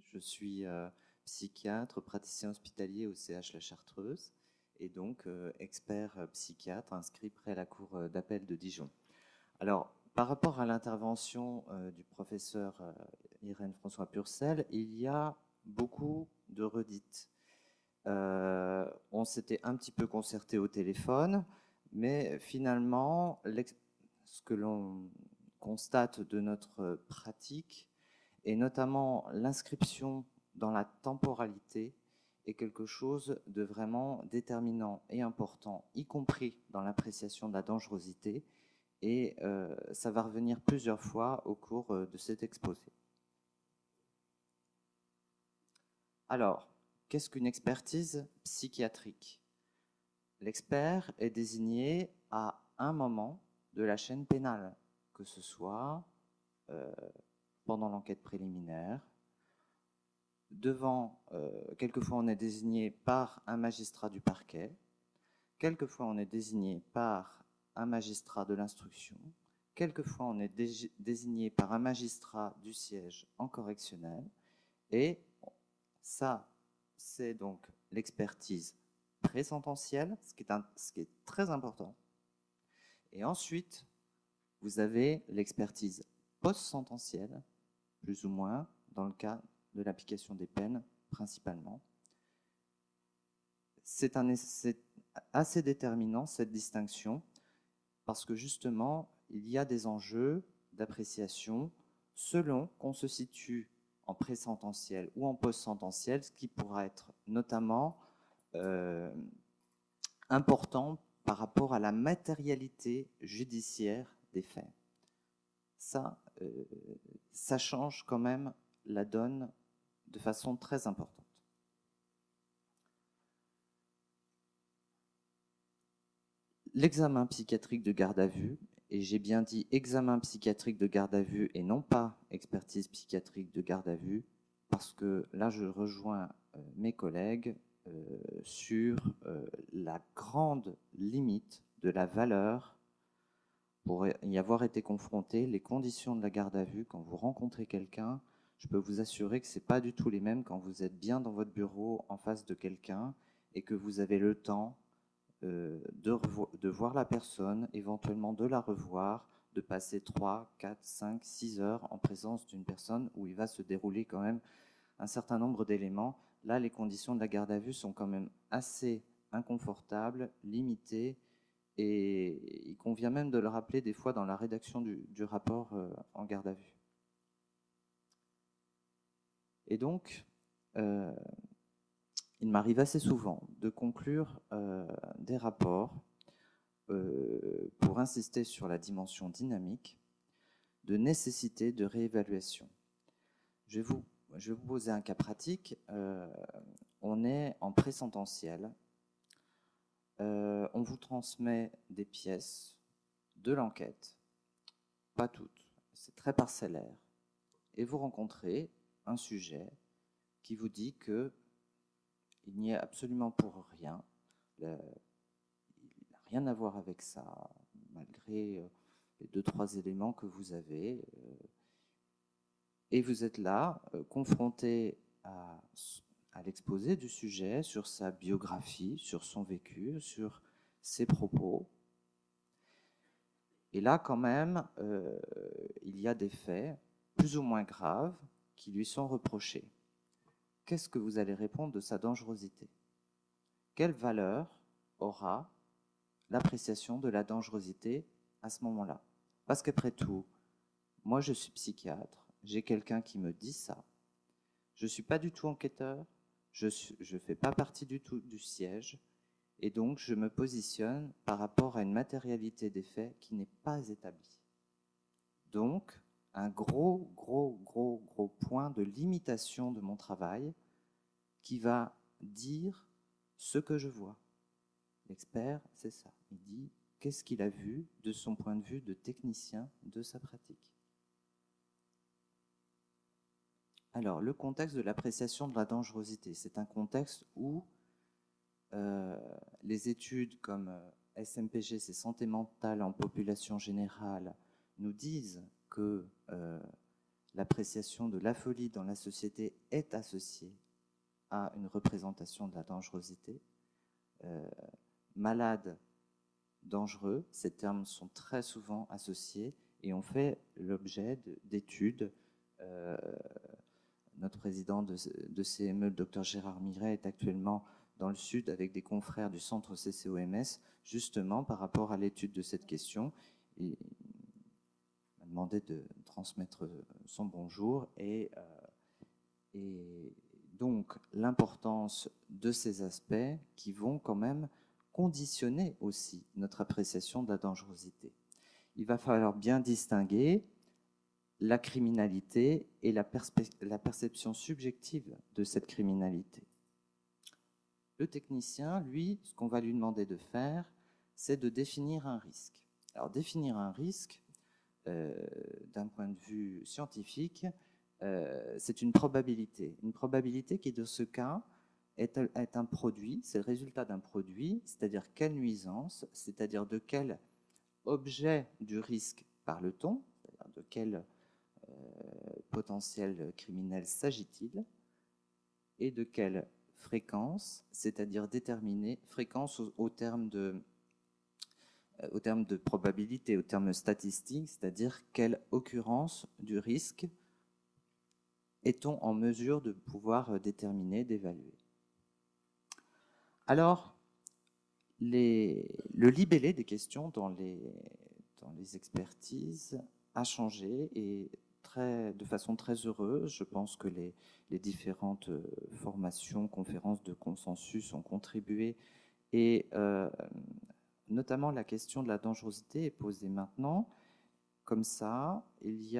Je suis psychiatre, praticien hospitalier au CH La Chartreuse et donc expert psychiatre inscrit près la cour d'appel de Dijon. Alors, par rapport à l'intervention du professeur Irène François Purcell, il y a beaucoup de redites. On s'était un petit peu concerté au téléphone, mais finalement, ce que l'on constate de notre pratique, et notamment l'inscription dans la temporalité, est quelque chose de vraiment déterminant et important, y compris dans l'appréciation de la dangerosité, et ça va revenir plusieurs fois au cours de cet exposé. Alors, qu'est-ce qu'une expertise psychiatrique? L'expert est désigné à un moment de la chaîne pénale, que ce soit pendant l'enquête préliminaire, quelquefois on est désigné par un magistrat du parquet, quelquefois on est désigné par un magistrat de l'instruction, quelquefois on est désigné par un magistrat du siège en correctionnel, et ça, c'est donc l'expertise présententielle, ce qui est très important. Et ensuite, vous avez l'expertise post-sententielle, plus ou moins, dans le cas de l'application des peines, principalement. C'est assez déterminant, cette distinction, parce que justement, il y a des enjeux d'appréciation selon qu'on se situe en pré-sententiel ou en post-sententiel, ce qui pourra être notamment important par rapport à la matérialité judiciaire des faits. Ça change quand même la donne de façon très importante. L'examen psychiatrique de garde à vue, et j'ai bien dit examen psychiatrique de garde à vue et non pas expertise psychiatrique de garde à vue, parce que là je rejoins mes collègues sur la grande limite de la valeur pour y avoir été confronté, les conditions de la garde à vue quand vous rencontrez quelqu'un. Je peux vous assurer que ce n'est pas du tout les mêmes quand vous êtes bien dans votre bureau en face de quelqu'un et que vous avez le temps de voir la personne, éventuellement de la revoir, de passer 3, 4, 5, 6 heures en présence d'une personne où il va se dérouler quand même un certain nombre d'éléments. Là, les conditions de la garde à vue sont quand même assez inconfortables, limitées, et il convient même de le rappeler des fois dans la rédaction du rapport en garde à vue. Et donc, il m'arrive assez souvent de conclure des rapports pour insister sur la dimension dynamique de nécessité de réévaluation. Je vais vous poser un cas pratique. On est en pré-sententiel. On vous transmet des pièces de l'enquête, pas toutes, c'est très parcellaire, et vous rencontrez un sujet qui vous dit que il n'y est absolument pour rien, il n'a rien à voir avec ça, malgré les 2-3 éléments que vous avez, et vous êtes là, confronté à l'exposé du sujet, sur sa biographie, sur son vécu, sur ses propos. Et là, quand même, il y a des faits plus ou moins graves qui lui sont reprochés. Qu'est-ce que vous allez répondre de sa dangerosité? Quelle valeur aura l'appréciation de la dangerosité à ce moment-là? Parce qu'après tout, moi je suis psychiatre, j'ai quelqu'un qui me dit ça, je ne suis pas du tout enquêteur, je ne fais pas partie du tout du siège, et donc je me positionne par rapport à une matérialité des faits qui n'est pas établie. Donc, un gros point de limitation de mon travail qui va dire ce que je vois. L'expert, c'est ça. Il dit qu'est-ce qu'il a vu de son point de vue de technicien de sa pratique. Alors, le contexte de l'appréciation de la dangerosité, c'est un contexte où les études comme SMPG, c'est santé mentale en population générale, nous disent que l'appréciation de la folie dans la société est associée à une représentation de la dangerosité. Malade, dangereux, ces termes sont très souvent associés et ont fait l'objet d'études. Notre président de CME, le docteur Gérard Miret, est actuellement dans le Sud avec des confrères du centre CCOMS, justement par rapport à l'étude de cette question. Il m'a demandé de transmettre son bonjour et donc l'importance de ces aspects qui vont quand même conditionner aussi notre appréciation de la dangerosité. Il va falloir bien distinguer la criminalité et la perception subjective de cette criminalité. Le technicien, lui, ce qu'on va lui demander de faire, c'est de définir un risque. Alors, définir un risque, d'un point de vue scientifique, c'est une probabilité. Une probabilité qui, dans ce cas, est un produit, c'est le résultat d'un produit, c'est-à-dire quelle nuisance, c'est-à-dire de quel objet du risque parle-t-on, c'est-à-dire de quel potentiel criminel s'agit-il, et de quelle fréquence, c'est-à-dire déterminer, fréquence au terme de probabilité, au terme statistique, c'est-à-dire quelle occurrence du risque est-on en mesure de pouvoir déterminer, d'évaluer. Alors, le libellé des questions dans les expertises a changé et de façon très heureuse. Je pense que les différentes formations, conférences de consensus ont contribué et notamment la question de la dangerosité est posée maintenant. Comme ça, il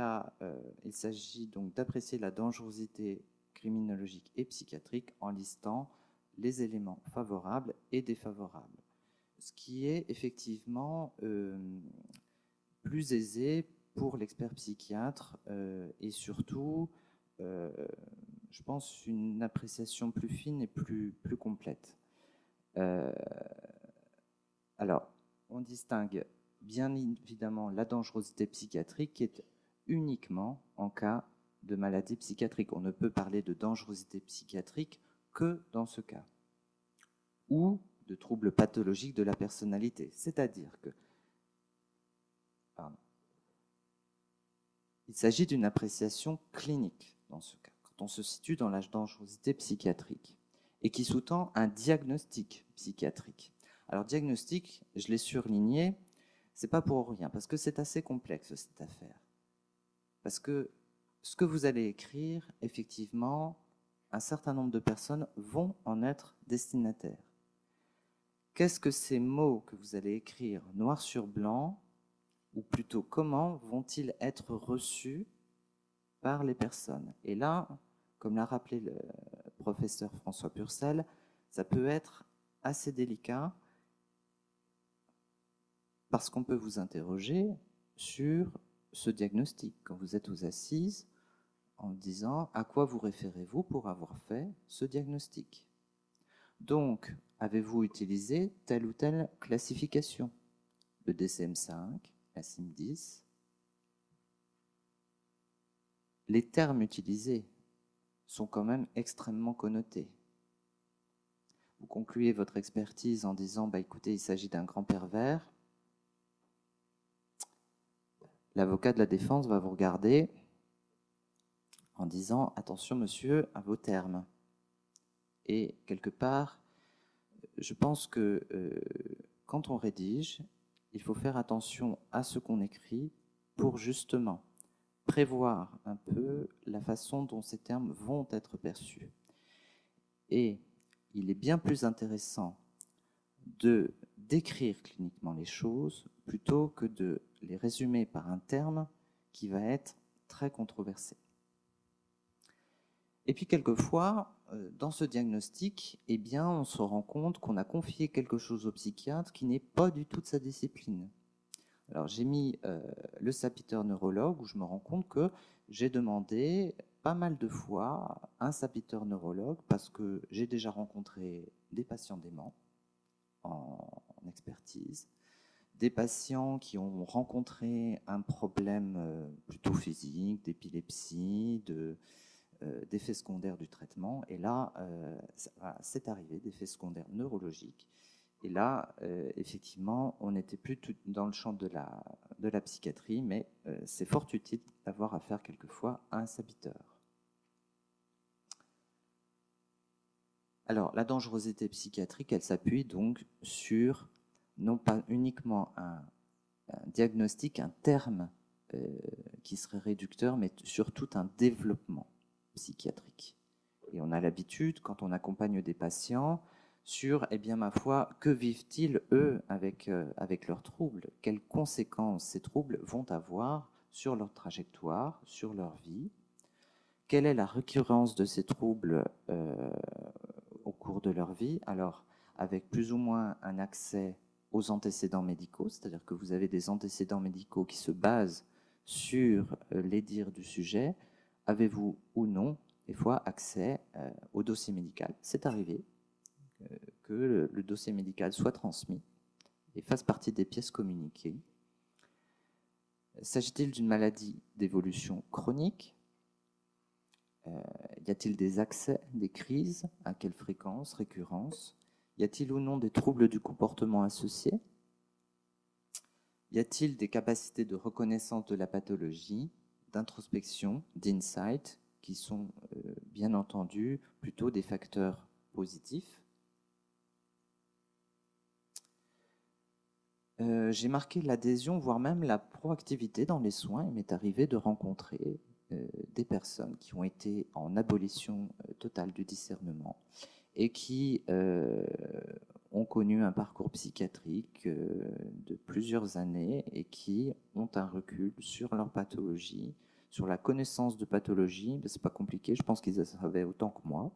s'agit donc d'apprécier la dangerosité criminologique et psychiatrique en listant les éléments favorables et défavorables. Ce qui est effectivement plus aisé pour l'expert psychiatre et surtout, je pense, une appréciation plus fine et plus complète. Alors, on distingue bien évidemment la dangerosité psychiatrique qui est uniquement en cas de maladie psychiatrique. On ne peut parler de dangerosité psychiatrique que dans ce cas. Ou de troubles pathologiques de la personnalité. C'est-à-dire que il s'agit d'une appréciation clinique dans ce cas, quand on se situe dans la dangerosité psychiatrique et qui sous-tend un diagnostic psychiatrique. Alors, diagnostic, je l'ai surligné, c'est pas pour rien, parce que c'est assez complexe cette affaire. Parce que ce que vous allez écrire, effectivement, un certain nombre de personnes vont en être destinataires. Qu'est-ce que ces mots que vous allez écrire noir sur blanc, ou plutôt comment vont-ils être reçus par les personnes? Et là, comme l'a rappelé le professeur François Purcell, ça peut être assez délicat parce qu'on peut vous interroger sur ce diagnostic quand vous êtes aux assises en disant à quoi vous référez-vous pour avoir fait ce diagnostic. Donc, avez-vous utilisé telle ou telle classification? Le DCM5, la CIM10. Les termes utilisés sont quand même extrêmement connotés. Vous concluez votre expertise en disant bah, écoutez, il s'agit d'un grand pervers. L'avocat de la défense va vous regarder en disant attention monsieur à vos termes. Et quelque part, je pense que quand on rédige, il faut faire attention à ce qu'on écrit pour justement prévoir un peu la façon dont ces termes vont être perçus. Et il est bien plus intéressant de décrire cliniquement les choses plutôt que de les résumer par un terme qui va être très controversé. Et puis quelquefois, dans ce diagnostic, eh bien, on se rend compte qu'on a confié quelque chose au psychiatre qui n'est pas du tout de sa discipline. Alors j'ai mis le sapiteur neurologue où je me rends compte que j'ai demandé pas mal de fois un sapiteur neurologue parce que j'ai déjà rencontré des patients déments en expertise, des patients qui ont rencontré un problème plutôt physique, d'épilepsie, d'effets secondaires du traitement. Et là, voilà, c'est arrivé, d'effets secondaires neurologiques. Et là, effectivement, on n'était plus tout dans le champ de la psychiatrie, mais c'est fort utile d'avoir affaire quelquefois à un saboteur. Alors, la dangerosité psychiatrique, elle s'appuie donc sur non pas uniquement un diagnostic, un terme qui serait réducteur, mais surtout un développement psychiatrique. Et on a l'habitude, quand on accompagne des patients, sur, eh bien, ma foi, que vivent-ils, eux, avec leurs troubles? Quelles conséquences ces troubles vont avoir sur leur trajectoire, sur leur vie? Quelle est la récurrence de ces troubles au cours de leur vie? Alors, avec plus ou moins un accès aux antécédents médicaux, c'est-à-dire que vous avez des antécédents médicaux qui se basent sur les dires du sujet. Avez-vous ou non, des fois, accès au dossier médical? C'est arrivé que le dossier médical soit transmis et fasse partie des pièces communiquées. S'agit-il d'une maladie d'évolution chronique? Y a-t-il des accès, des crises? À quelle fréquence, récurrence? Y a-t-il ou non des troubles du comportement associés? Y a-t-il des capacités de reconnaissance de la pathologie, d'introspection, d'insight, qui sont bien entendu plutôt des facteurs positifs? J'ai marqué l'adhésion, voire même la proactivité dans les soins. Il m'est arrivé de rencontrer des personnes qui ont été en abolition totale du discernement et qui ont connu un parcours psychiatrique de plusieurs années et qui ont un recul sur leur pathologie, sur la connaissance de pathologie. C'est pas compliqué, je pense qu'ils en savaient autant que moi.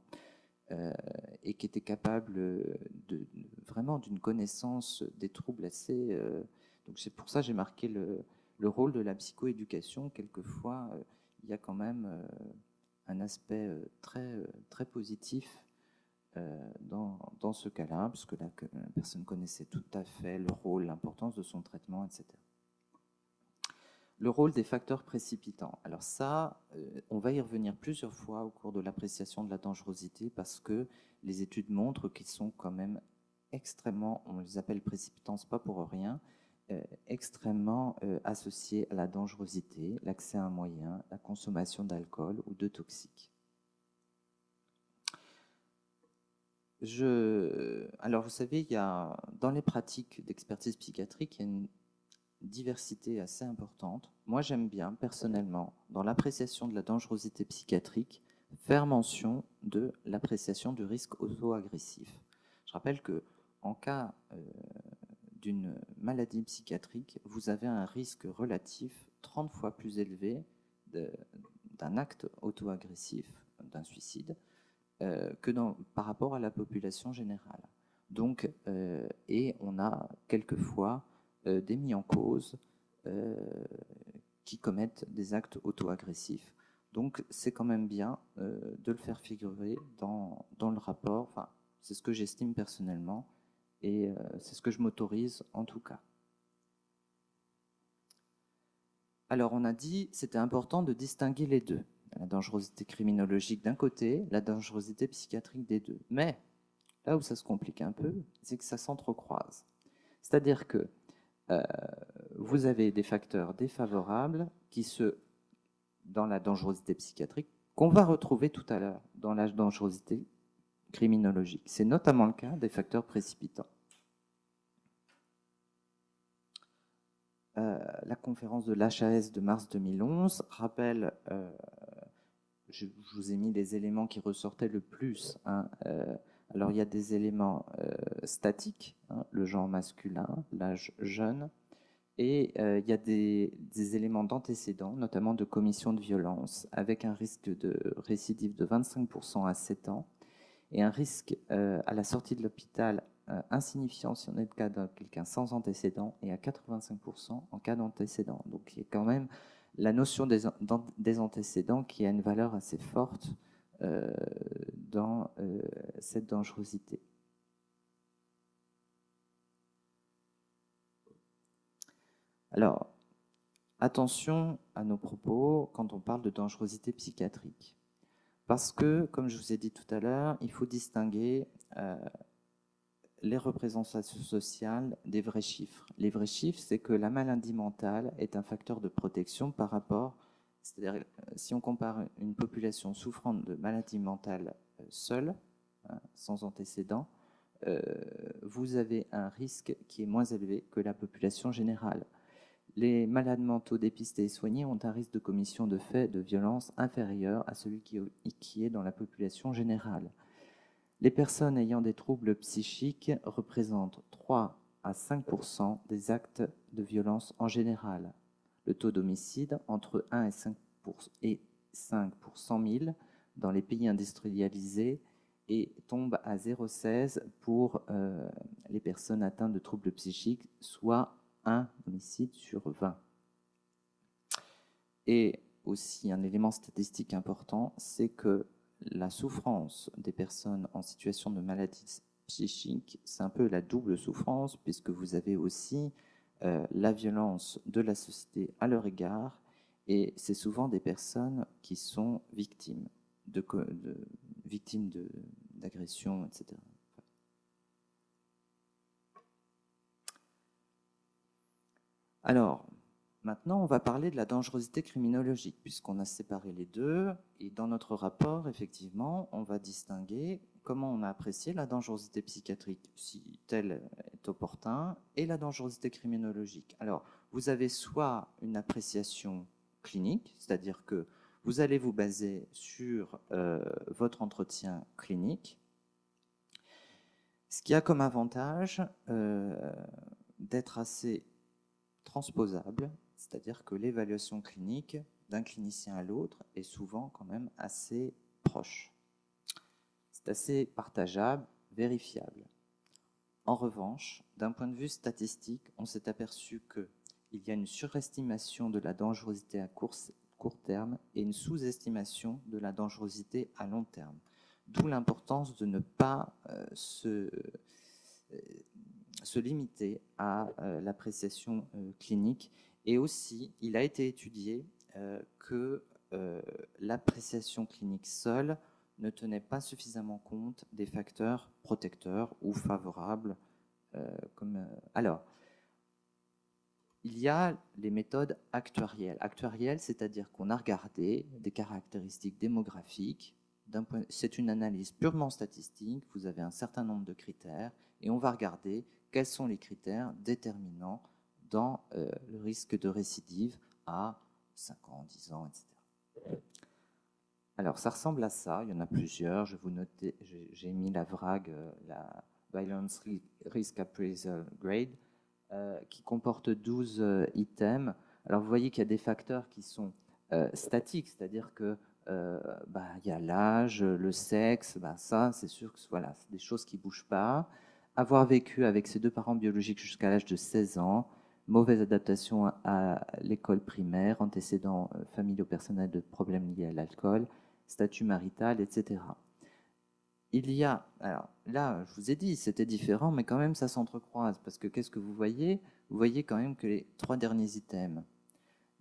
Et qui étaient capables vraiment d'une connaissance des troubles assez... donc c'est pour ça que j'ai marqué le rôle de la psychoéducation. Quelquefois, il y a quand même un aspect très positif dans ce cas-là, puisque la personne connaissait tout à fait le rôle, l'importance de son traitement, etc. Le rôle des facteurs précipitants. Alors ça, on va y revenir plusieurs fois au cours de l'appréciation de la dangerosité parce que les études montrent qu'ils sont quand même extrêmement, on les appelle précipitants, c'est pas pour rien, extrêmement associés à la dangerosité, l'accès à un moyen, la consommation d'alcool ou de toxiques. Alors vous savez, il y a, dans les pratiques d'expertise psychiatrique, il y a une diversité assez importante. Moi, j'aime bien, personnellement, dans l'appréciation de la dangerosité psychiatrique, faire mention de l'appréciation du risque auto-agressif. Je rappelle que en cas d'une maladie psychiatrique, vous avez un risque relatif 30 fois plus élevé d'un acte auto-agressif, d'un suicide, par rapport à la population générale. Donc, et on a quelquefois des mis en cause qui commettent des actes auto-agressifs. Donc c'est quand même bien de le faire figurer dans le rapport. Enfin, c'est ce que j'estime personnellement et c'est ce que je m'autorise en tout cas. Alors on a dit c'était important de distinguer les deux. La dangerosité criminologique d'un côté, la dangerosité psychiatrique des deux. Mais là où ça se complique un peu, c'est que ça s'entrecroise. C'est-à-dire que vous avez des facteurs défavorables dans la dangerosité psychiatrique qu'on va retrouver tout à l'heure dans la dangerosité criminologique. C'est notamment le cas des facteurs précipitants. La conférence de l'HAS de mars 2011 rappelle, je vous ai mis les éléments qui ressortaient le plus. Alors il y a des éléments statiques, le genre masculin, l'âge jeune, et il y a des éléments d'antécédents, notamment de commission de violence, avec un risque de récidive de 25% à 7 ans, et un risque à la sortie de l'hôpital insignifiant si on est le cas de quelqu'un sans antécédents, et à 85% en cas d'antécédents. Donc il y a quand même la notion des antécédents qui a une valeur assez forte dans cette dangerosité. Alors, attention à nos propos quand on parle de dangerosité psychiatrique. Parce que, comme je vous ai dit tout à l'heure, il faut distinguer les représentations sociales des vrais chiffres. Les vrais chiffres, c'est que la maladie mentale est un facteur de protection par rapport, c'est-à-dire si on compare une population souffrant de maladie mentale seule, hein, sans antécédent, vous avez un risque qui est moins élevé que la population générale. Les malades mentaux dépistés et soignés ont un risque de commission de faits de violence inférieur à celui qui est dans la population générale. Les personnes ayant des troubles psychiques représentent 3 à 5% des actes de violence en général. Le taux d'homicide entre 1 et 5 pour 100 000 dans les pays industrialisés et tombe à 0,16 pour les personnes atteintes de troubles psychiques, soit un homicide sur 20. Et aussi un élément statistique important, c'est que la souffrance des personnes en situation de maladie psychique, c'est un peu la double souffrance, puisque vous avez aussi la violence de la société à leur égard, et c'est souvent des personnes qui sont victimes d'agressions, etc. Alors, maintenant, on va parler de la dangerosité criminologique, puisqu'on a séparé les deux. Et dans notre rapport, effectivement, on va distinguer comment on a apprécié la dangerosité psychiatrique, si tel est opportun, et la dangerosité criminologique. Alors, vous avez soit une appréciation clinique, c'est-à-dire que vous allez vous baser sur votre entretien clinique, ce qui a comme avantage d'être assez transposable, c'est-à-dire que l'évaluation clinique d'un clinicien à l'autre est souvent quand même assez proche. C'est assez partageable, vérifiable. En revanche, d'un point de vue statistique, on s'est aperçu qu'il y a une surestimation de la dangerosité à court terme et une sous-estimation de la dangerosité à long terme. D'où l'importance de ne pas se limiter à l'appréciation clinique. Et aussi, il a été étudié que l'appréciation clinique seule ne tenait pas suffisamment compte des facteurs protecteurs ou favorables. Alors, il y a les méthodes actuarielles. Actuarielles, c'est-à-dire qu'on a regardé des caractéristiques démographiques. C'est une analyse purement statistique. Vous avez un certain nombre de critères et on va regarder quels sont les critères déterminants dans le risque de récidive à 5 ans, 10 ans, etc. Alors, ça ressemble à ça. Il y en a plusieurs. J'ai mis la VRAG, la Violence Risk Appraisal Grade, qui comporte 12 items. Alors, vous voyez qu'il y a des facteurs qui sont statiques, c'est-à-dire que y a l'âge, le sexe, ça, c'est sûr que voilà, c'est des choses qui ne bougent pas. Avoir vécu avec ses deux parents biologiques jusqu'à l'âge de 16 ans, mauvaise adaptation à l'école primaire, antécédents familiaux personnels de problèmes liés à l'alcool, statut marital, etc. Il y a, alors là, je vous ai dit, c'était différent, mais quand même, ça s'entrecroise, parce que qu'est-ce que vous voyez? Vous voyez quand même que les 3 derniers items,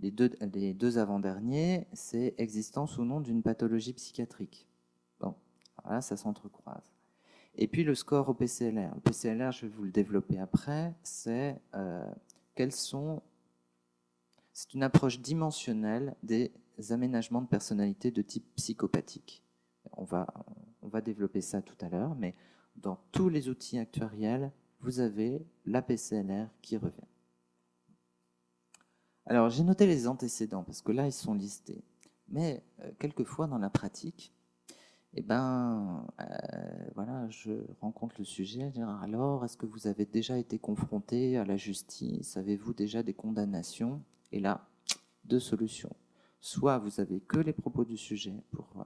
les deux avant-derniers, c'est existence ou non d'une pathologie psychiatrique. Bon, là, ça s'entrecroise. Et puis le score au PCLR. Le PCLR, je vais vous le développer après, c'est c'est une approche dimensionnelle des aménagements de personnalité de type psychopathique. On va développer ça tout à l'heure, mais dans tous les outils actuariels, vous avez la PCLR qui revient. Alors, j'ai noté les antécédents, parce que là, ils sont listés. Mais quelquefois, dans la pratique, voilà, je rencontre le sujet, alors, est-ce que vous avez déjà été confronté à la justice? Avez-vous déjà des condamnations? Et là, 2 solutions. Soit vous avez que les propos du sujet pour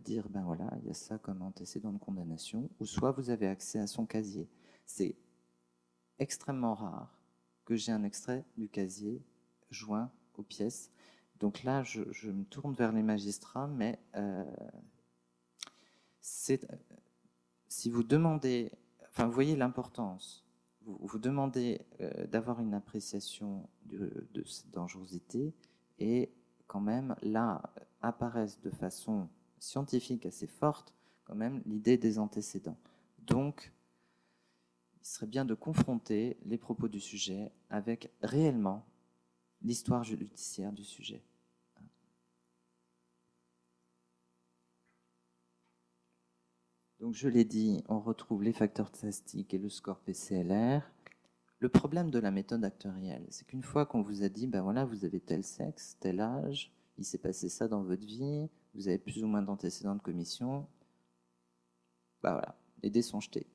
dire, voilà, il y a ça comme antécédent de condamnation, ou soit vous avez accès à son casier. C'est extrêmement rare que j'ai un extrait du casier joint aux pièces. Donc là, je me tourne vers les magistrats, mais si vous demandez, enfin, vous voyez l'importance. vous demandez d'avoir une appréciation de cette dangerosité et quand même là apparaissent de façon scientifique assez forte quand même l'idée des antécédents. Donc, il serait bien de confronter les propos du sujet avec réellement l'histoire judiciaire du sujet. Donc je l'ai dit, on retrouve les facteurs statistiques et le score PCLR. Le problème de la méthode actorielle, c'est qu'une fois qu'on vous a dit, ben voilà, vous avez tel sexe, tel âge, il s'est passé ça dans votre vie, vous avez plus ou moins d'antécédents de commission, ben voilà, les dés sont jetés.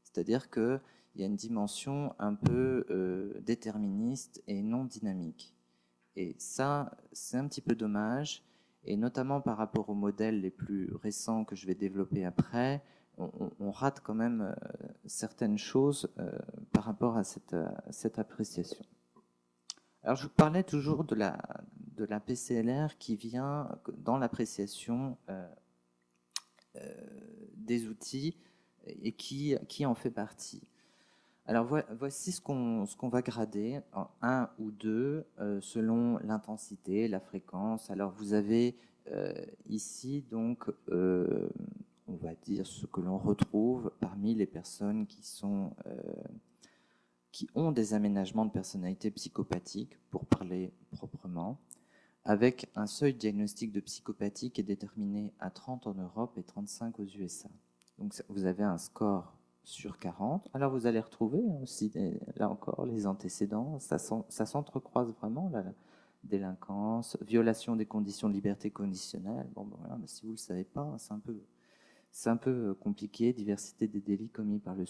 C'est-à-dire qu'il y a une dimension un peu déterministe et non dynamique. Et ça, c'est un petit peu dommage, et notamment par rapport aux modèles les plus récents que je vais développer après, on rate quand même certaines choses par rapport à cette appréciation. Alors je vous parlais toujours de la PCLR qui vient dans l'appréciation des outils et qui en fait partie. Alors voici ce qu'on va grader en 1 ou 2 selon l'intensité, la fréquence. Alors vous avez ici donc on va dire ce que l'on retrouve parmi les personnes qui ont des aménagements de personnalité psychopathique, pour parler proprement, avec un seuil diagnostic de psychopathie qui est déterminé à 30 en Europe et 35 aux USA. Donc vous avez un score sur 40. Alors vous allez retrouver aussi, là encore, les antécédents. Ça s'entrecroise vraiment, la délinquance, violation des conditions de liberté conditionnelle. Bon, ben voilà, mais si vous ne le savez pas, c'est un peu compliqué. Diversité des délits commis par le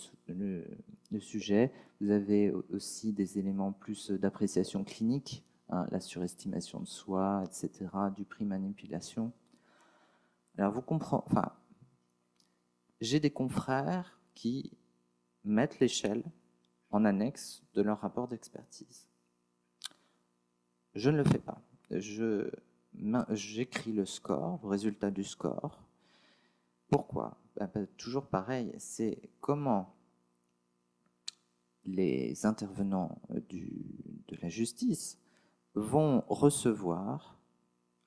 sujet. Vous avez aussi des éléments plus d'appréciation clinique, hein, la surestimation de soi, etc., du prix manipulation. Alors vous comprenez, enfin, j'ai des confrères qui mettent l'échelle en annexe de leur rapport d'expertise. Je ne le fais pas. J'écris le score, le résultat du score. Pourquoi ? Toujours pareil, c'est comment les intervenants de la justice vont recevoir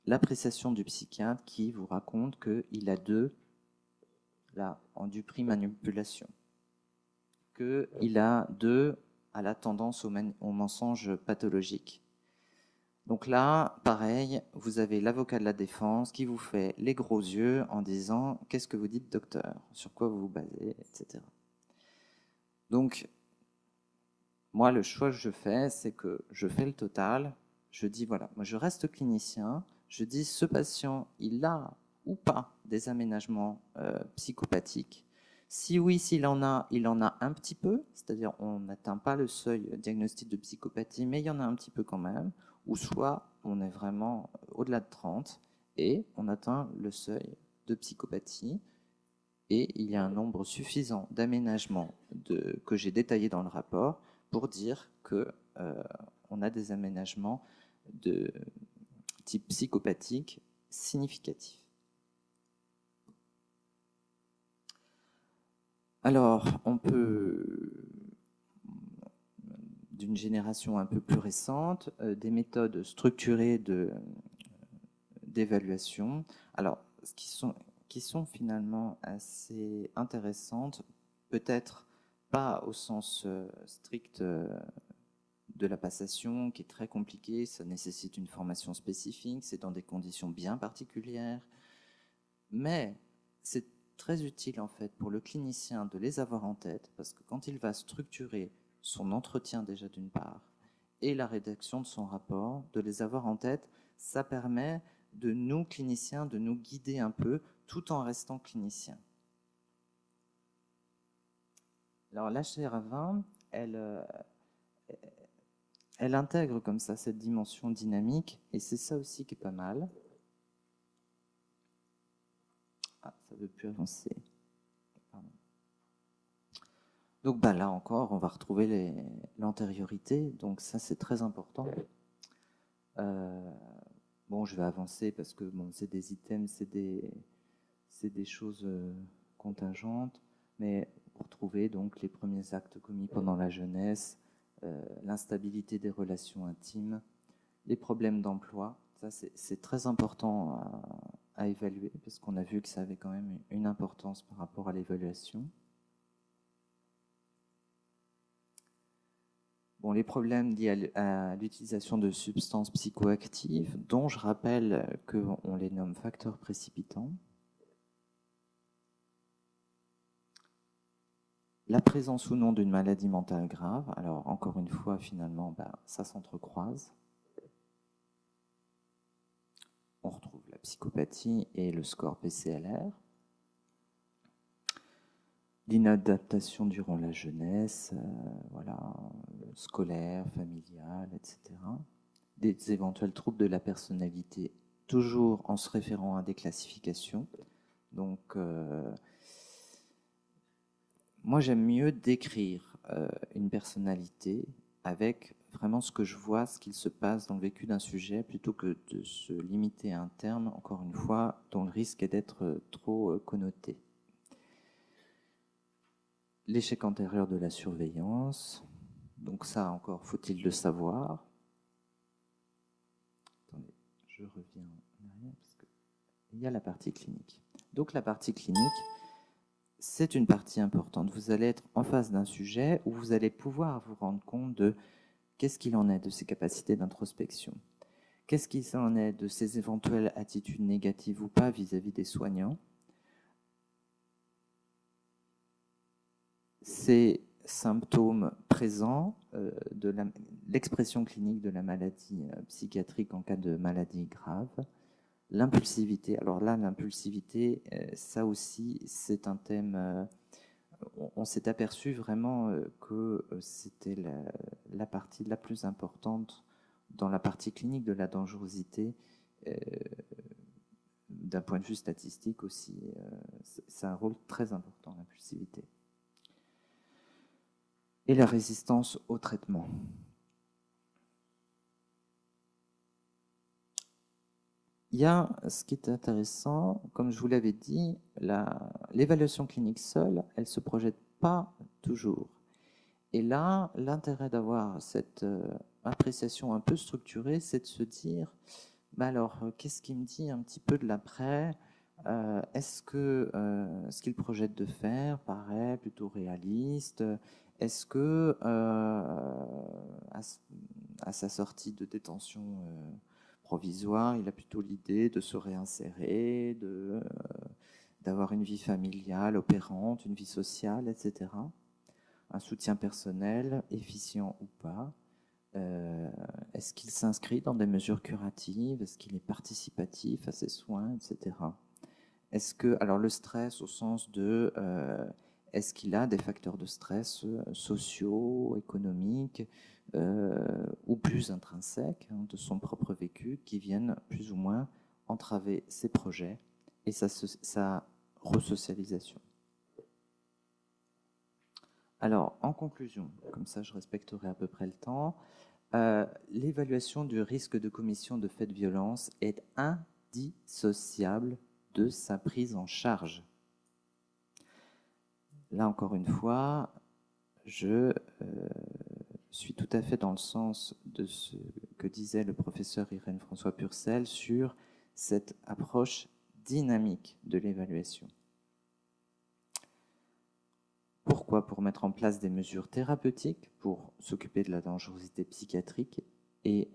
l'appréciation du psychiatre qui vous raconte qu'il a du prix manipulation, qu'il a à la tendance au mensonge pathologique. Donc là, pareil, vous avez l'avocat de la défense qui vous fait les gros yeux en disant « Qu'est-ce que vous dites, docteur ? Sur quoi vous vous basez ?» etc. Donc, moi, le choix que je fais, c'est que je fais le total. Je dis, voilà, moi je reste clinicien. Je dis, ce patient, il a ou pas des aménagements psychopathiques. Si oui, s'il en a, il en a un petit peu, c'est-à-dire on n'atteint pas le seuil diagnostic de psychopathie, mais il y en a un petit peu quand même, ou soit on est vraiment au-delà de 30 et on atteint le seuil de psychopathie, et il y a un nombre suffisant d'aménagements que j'ai détaillés dans le rapport pour dire qu'on a des aménagements de type psychopathique significatifs. Alors, on peut, d'une génération un peu plus récente, des méthodes structurées d'évaluation. Alors, qui sont finalement assez intéressantes, peut-être pas au sens strict de la passation, qui est très compliqué, ça nécessite une formation spécifique, c'est dans des conditions bien particulières, mais c'est très utile en fait pour le clinicien de les avoir en tête, parce que quand il va structurer son entretien déjà d'une part, et la rédaction de son rapport, de les avoir en tête, ça permet de nous, cliniciens, de nous guider un peu, tout en restant cliniciens. Alors l'HR20, elle intègre comme ça cette dimension dynamique, et c'est ça aussi qui est pas mal. Ah, ça ne veut plus avancer. Pardon. Donc là encore, on va retrouver l'antériorité, donc ça c'est très important. Bon, je vais avancer parce que bon, c'est des items, c'est des choses contingentes, mais Vous retrouvez donc les premiers actes commis pendant la jeunesse, l'instabilité des relations intimes, les problèmes d'emploi. Ça, c'est très important à évaluer parce qu'on a vu que ça avait quand même une importance par rapport à l'évaluation. Bon, les problèmes liés à l'utilisation de substances psychoactives, dont je rappelle qu'on les nomme facteurs précipitants. La présence ou non d'une maladie mentale grave. Alors, encore une fois, finalement, ça s'entrecroise. On retrouve la psychopathie et le score PCLR. L'inadaptation durant la jeunesse, voilà, scolaire, familiale, etc. Des éventuels troubles de la personnalité, toujours en se référant à des classifications. Donc, moi, j'aime mieux décrire une personnalité avec vraiment ce que je vois, ce qu'il se passe dans le vécu d'un sujet, plutôt que de se limiter à un terme, encore une fois, dont le risque est d'être trop connoté. L'échec antérieur de la surveillance, donc ça encore, faut-il le savoir. Attendez, je reviens en arrière parce qu'il y a la partie clinique. Donc la partie clinique, c'est une partie importante. Vous allez être en face d'un sujet où vous allez pouvoir vous rendre compte de qu'est-ce qu'il en est de ses capacités d'introspection, qu'est-ce qu'il en est de ses éventuelles attitudes négatives ou pas vis-à-vis des soignants, ces symptômes présents de l'expression clinique de la maladie psychiatrique en cas de maladie grave, l'impulsivité. Alors là, l'impulsivité, ça aussi, c'est un thème. On s'est aperçu vraiment que c'était la partie la plus importante dans la partie clinique de la dangerosité, d'un point de vue statistique aussi. C'est un rôle très important, l'impulsivité. Et la résistance au traitement. Il y a ce qui est intéressant, comme je vous l'avais dit, l'évaluation clinique seule, elle ne se projette pas toujours. Et là, l'intérêt d'avoir cette appréciation un peu structurée, c'est de se dire, alors, qu'est-ce qui me dit un petit peu de l'après ? Est-ce que ce qu'il projette de faire paraît plutôt réaliste ? Est-ce que à sa sortie de détention provisoire, il a plutôt l'idée de se réinsérer, d'avoir une vie familiale opérante, une vie sociale, etc. Un soutien personnel, efficient ou pas. Est-ce qu'il s'inscrit dans des mesures curatives? Est-ce qu'il est participatif à ses soins, etc. Est-ce que, alors le stress au sens de, est-ce qu'il a des facteurs de stress sociaux, économiques, ou plus intrinsèques de son propre vécu qui viennent plus ou moins entraver ses projets et sa resocialisation. Alors, en conclusion, comme ça je respecterai à peu près le temps, l'évaluation du risque de commission de faits de violence est indissociable de sa prise en charge. Là, encore une fois, je suis tout à fait dans le sens de ce que disait le professeur Irène François Purcell sur cette approche dynamique de l'évaluation. Pourquoi ? Pour mettre en place des mesures thérapeutiques, pour s'occuper de la dangerosité psychiatrique et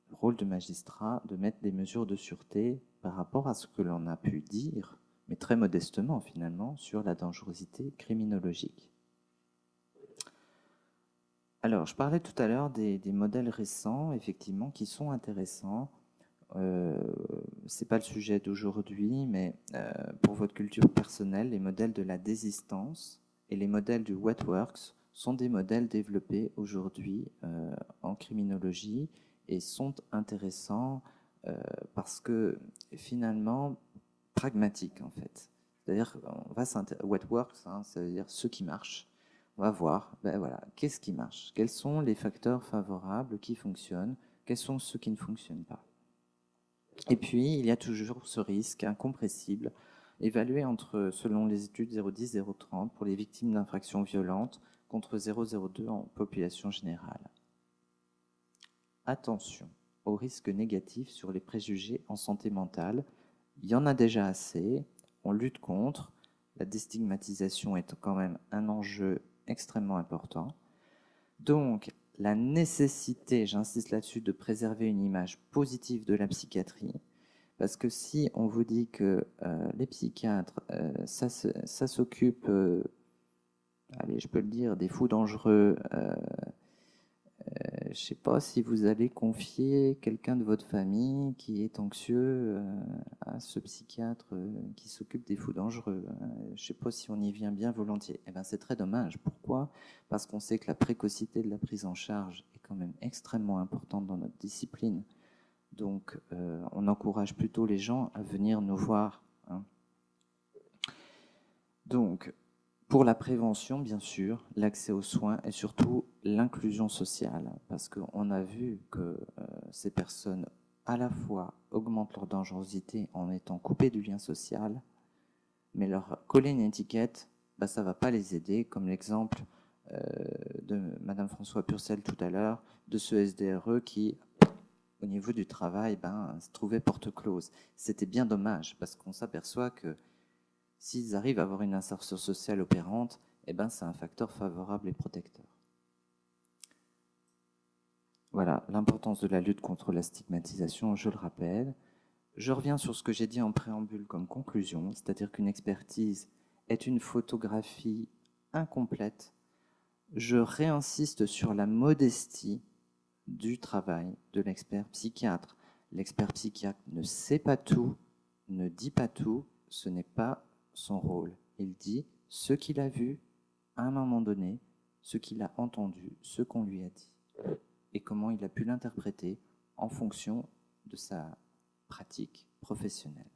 rôle de magistrat de mettre des mesures de sûreté par rapport à ce que l'on a pu dire, mais très modestement finalement, sur la dangerosité criminologique. Alors, je parlais tout à l'heure des modèles récents, effectivement, qui sont intéressants. C'est pas le sujet d'aujourd'hui, mais pour votre culture personnelle, les modèles de la désistance et les modèles du wetworks sont des modèles développés aujourd'hui en criminologie et sont intéressants parce que finalement pragmatiques en fait. C'est-à-dire, wetworks, hein, ça veut dire ce qui marche. On va voir, ben voilà, qu'est-ce qui marche? Quels sont les facteurs favorables qui fonctionnent? Quels sont ceux qui ne fonctionnent pas? Et puis, il y a toujours ce risque incompressible évalué selon les études 0,10-0,30 pour les victimes d'infractions violentes contre 0,02 en population générale. Attention aux risques négatifs sur les préjugés en santé mentale. Il y en a déjà assez, on lutte contre. La déstigmatisation est quand même un enjeu extrêmement important. Donc, la nécessité, j'insiste là-dessus, de préserver une image positive de la psychiatrie, parce que si on vous dit que les psychiatres, ça s'occupe, allez, je peux le dire, des fous dangereux, je ne sais pas si vous allez confier quelqu'un de votre famille qui est anxieux à ce psychiatre qui s'occupe des fous dangereux. Je ne sais pas si on y vient bien volontiers. Eh bien, c'est très dommage. Pourquoi ? Parce qu'on sait que la précocité de la prise en charge est quand même extrêmement importante dans notre discipline. Donc, on encourage plutôt les gens à venir nous voir. Hein. Donc, pour la prévention, bien sûr, l'accès aux soins et surtout l'inclusion sociale, parce qu'on a vu que ces personnes, à la fois, augmentent leur dangerosité en étant coupées du lien social, mais leur coller une étiquette, bah, ça ne va pas les aider, comme l'exemple de Madame François Purcell tout à l'heure, de ce SDRE qui, au niveau du travail, se trouvait porte close. C'était bien dommage, parce qu'on s'aperçoit que s'ils arrivent à avoir une insertion sociale opérante, eh ben, c'est un facteur favorable et protecteur. Voilà, l'importance de la lutte contre la stigmatisation, je le rappelle. Je reviens sur ce que j'ai dit en préambule comme conclusion, c'est-à-dire qu'une expertise est une photographie incomplète. Je réinsiste sur la modestie du travail de l'expert psychiatre. L'expert psychiatre ne sait pas tout, ne dit pas tout, ce n'est pas son rôle. Il dit ce qu'il a vu à un moment donné, ce qu'il a entendu, ce qu'on lui a dit, et comment il a pu l'interpréter en fonction de sa pratique professionnelle.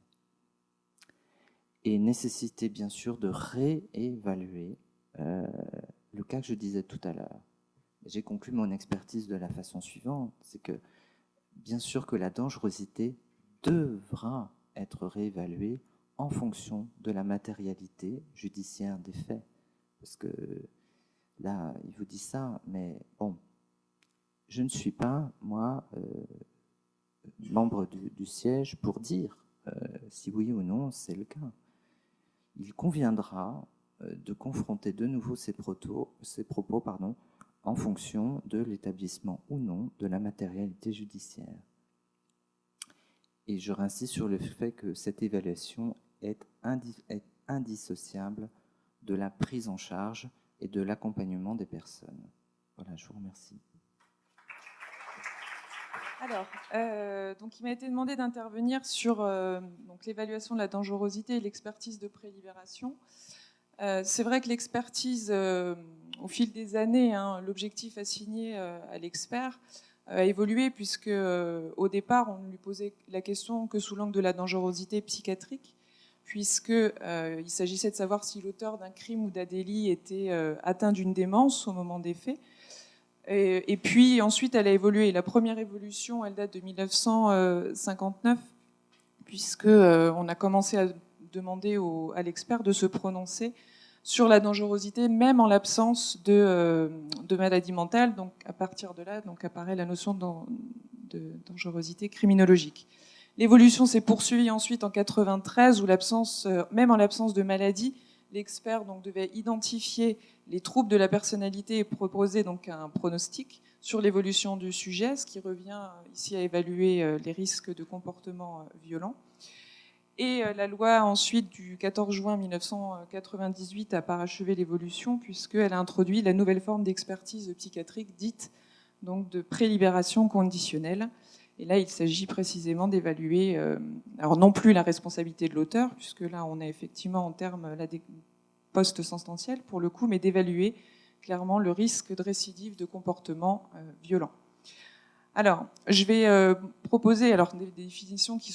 Et nécessité bien sûr de réévaluer le cas que je disais tout à l'heure. J'ai conclu mon expertise de la façon suivante, c'est que bien sûr que la dangerosité devra être réévaluée en fonction de la matérialité judiciaire des faits. Parce que là, il vous dit ça, mais bon, je ne suis pas, moi, membre du siège pour dire si oui ou non c'est le cas. Il conviendra de confronter de nouveau ces propos en fonction de l'établissement ou non de la matérialité judiciaire. Et je réinsiste sur le fait que cette évaluation est indissociable de la prise en charge et de l'accompagnement des personnes. Voilà, je vous remercie. Alors, donc il m'a été demandé d'intervenir sur l'évaluation de la dangerosité et l'expertise de prélibération. C'est vrai que l'expertise, au fil des années, l'objectif assigné à l'expert a évolué puisque au départ, on ne lui posait la question que sous l'angle de la dangerosité psychiatrique, puisqu'il s'agissait de savoir si l'auteur d'un crime ou d'un délit était atteint d'une démence au moment des faits. Et puis ensuite, elle a évolué. La première évolution, elle date de 1959, puisqu'on a commencé à demander à l'expert de se prononcer sur la dangerosité, même en l'absence de maladie mentale. Donc à partir de là, donc, apparaît la notion de dangerosité criminologique. L'évolution s'est poursuivie ensuite en 1993, où même en l'absence de maladie, l'expert donc devait identifier les troubles de la personnalité et proposer donc un pronostic sur l'évolution du sujet, ce qui revient ici à évaluer les risques de comportement violent. Et la loi ensuite du 14 juin 1998 a parachevé l'évolution puisqu'elle a introduit la nouvelle forme d'expertise psychiatrique dite donc de prélibération conditionnelle. Et là, il s'agit précisément d'évaluer, alors non plus la responsabilité de l'auteur, puisque là, on est effectivement en termes post-sententiels pour le coup, mais d'évaluer clairement le risque de récidive de comportement violent. Alors, je vais proposer des définitions qui ne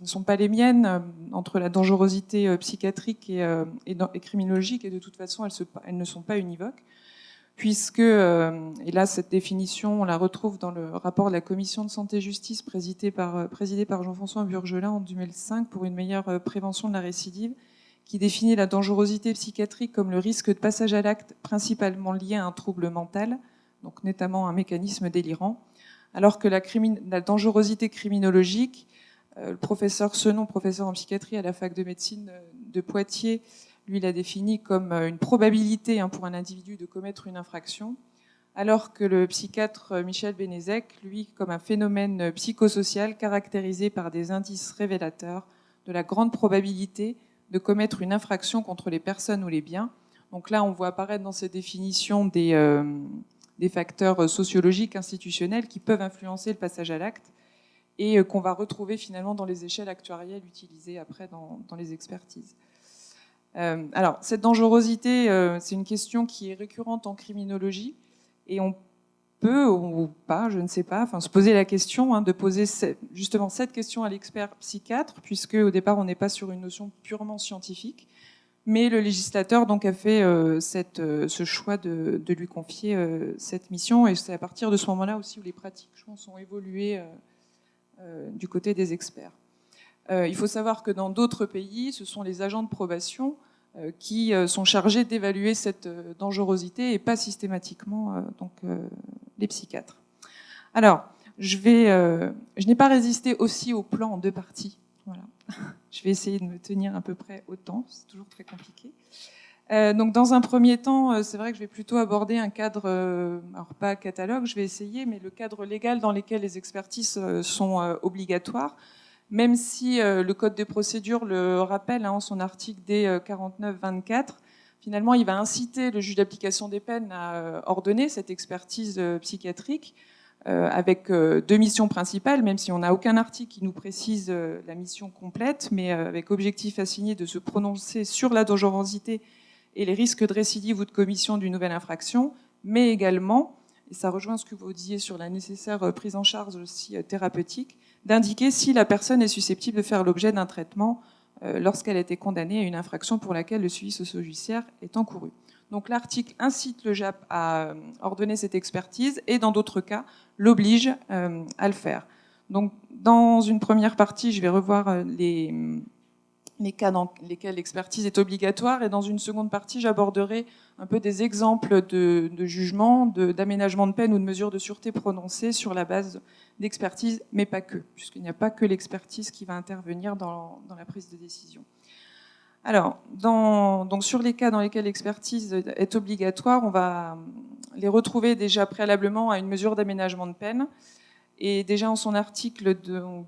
sont pas les miennes entre la dangerosité psychiatrique et criminologique, et de toute façon, elles ne sont pas univoques. puisque, et là cette définition, on la retrouve dans le rapport de la Commission de santé-justice présidée par Jean-François Burgelin en 2005 pour une meilleure prévention de la récidive, qui définit la dangerosité psychiatrique comme le risque de passage à l'acte principalement lié à un trouble mental, donc notamment un mécanisme délirant, alors que la dangerosité criminologique, le professeur Senon, professeur en psychiatrie à la fac de médecine de Poitiers, lui l'a définie comme une probabilité pour un individu de commettre une infraction, alors que le psychiatre Michel Bénézek, lui, comme un phénomène psychosocial caractérisé par des indices révélateurs de la grande probabilité de commettre une infraction contre les personnes ou les biens. Donc là, on voit apparaître dans ces définitions des facteurs sociologiques, institutionnels qui peuvent influencer le passage à l'acte et qu'on va retrouver finalement dans les échelles actuarielles utilisées après dans les expertises. Alors, cette dangerosité, c'est une question qui est récurrente en criminologie et on peut ou pas, je ne sais pas, se poser la question de poser justement cette question à l'expert psychiatre, puisque au départ on n'est pas sur une notion purement scientifique, mais le législateur donc a fait ce choix de lui confier cette mission, et c'est à partir de ce moment-là aussi où les pratiques, je pense, ont évolué du côté des experts. Il faut savoir que dans d'autres pays, ce sont les agents de probation qui sont chargés d'évaluer cette dangerosité et pas systématiquement les psychiatres. Alors, je n'ai pas résisté aussi au plan en deux parties. Voilà. Je vais essayer de me tenir à peu près au temps, c'est toujours très compliqué. Donc, dans un premier temps, c'est vrai que je vais plutôt aborder un cadre, alors pas catalogue, je vais essayer, mais le cadre légal dans lequel les expertises sont obligatoires. Même si le Code de procédure le rappelle en son article D49-24, finalement, il va inciter le juge d'application des peines à ordonner cette expertise psychiatrique avec deux missions principales, même si on n'a aucun article qui nous précise la mission complète, mais avec objectif assigné de se prononcer sur la dangerosité et les risques de récidive ou de commission d'une nouvelle infraction, mais également, et ça rejoint ce que vous disiez sur la nécessaire prise en charge aussi thérapeutique, d'indiquer si la personne est susceptible de faire l'objet d'un traitement lorsqu'elle a été condamnée à une infraction pour laquelle le suivi socio-judiciaire est encouru. Donc l'article incite le JAP à ordonner cette expertise et dans d'autres cas l'oblige à le faire. Donc dans une première partie, je vais revoir les cas dans lesquels l'expertise est obligatoire, et dans une seconde partie, j'aborderai un peu des exemples de jugement, d'aménagement de peine ou de mesures de sûreté prononcées sur la base d'expertise, mais pas que, puisqu'il n'y a pas que l'expertise qui va intervenir dans la prise de décision. Alors, donc sur les cas dans lesquels l'expertise est obligatoire, on va les retrouver déjà préalablement à une mesure d'aménagement de peine. Et déjà en son article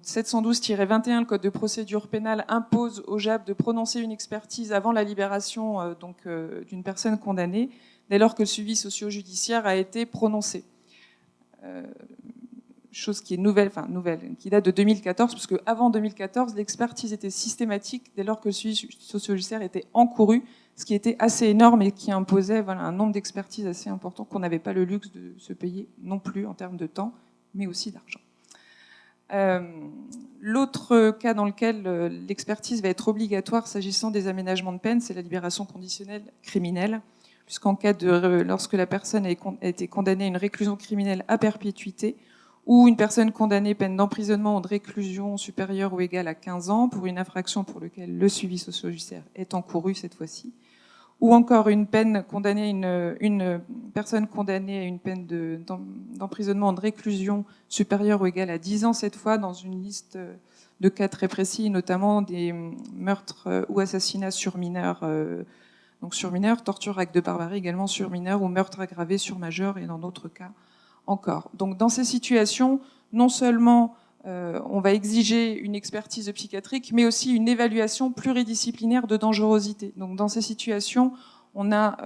712-21, le Code de procédure pénale impose au JAP de prononcer une expertise avant la libération d'une personne condamnée, dès lors que le suivi socio-judiciaire a été prononcé. Chose qui est nouvelle, qui date de 2014, parce qu'avant 2014, l'expertise était systématique dès lors que le suivi socio-judiciaire était encouru, ce qui était assez énorme et qui imposait un nombre d'expertises assez important qu'on n'avait pas le luxe de se payer non plus en termes de temps, mais aussi d'argent. L'autre cas dans lequel l'expertise va être obligatoire s'agissant des aménagements de peine, c'est la libération conditionnelle criminelle, puisqu'en cas lorsque la personne a été condamnée à une réclusion criminelle à perpétuité, ou une personne condamnée peine d'emprisonnement ou de réclusion supérieure ou égale à 15 ans pour une infraction pour laquelle le suivi socio-judiciaire est encouru cette fois-ci, ou encore une personne condamnée à une peine d'emprisonnement ou de réclusion supérieure ou égale à 10 ans cette fois, dans une liste de cas très précis, notamment des meurtres ou assassinats sur mineurs, donc sur mineurs, torture, acte de barbarie également sur mineurs, ou meurtre aggravé sur majeur, et dans d'autres cas encore. Donc dans ces situations, non seulement on va exiger une expertise psychiatrique, mais aussi une évaluation pluridisciplinaire de dangerosité. Donc dans ces situations, on a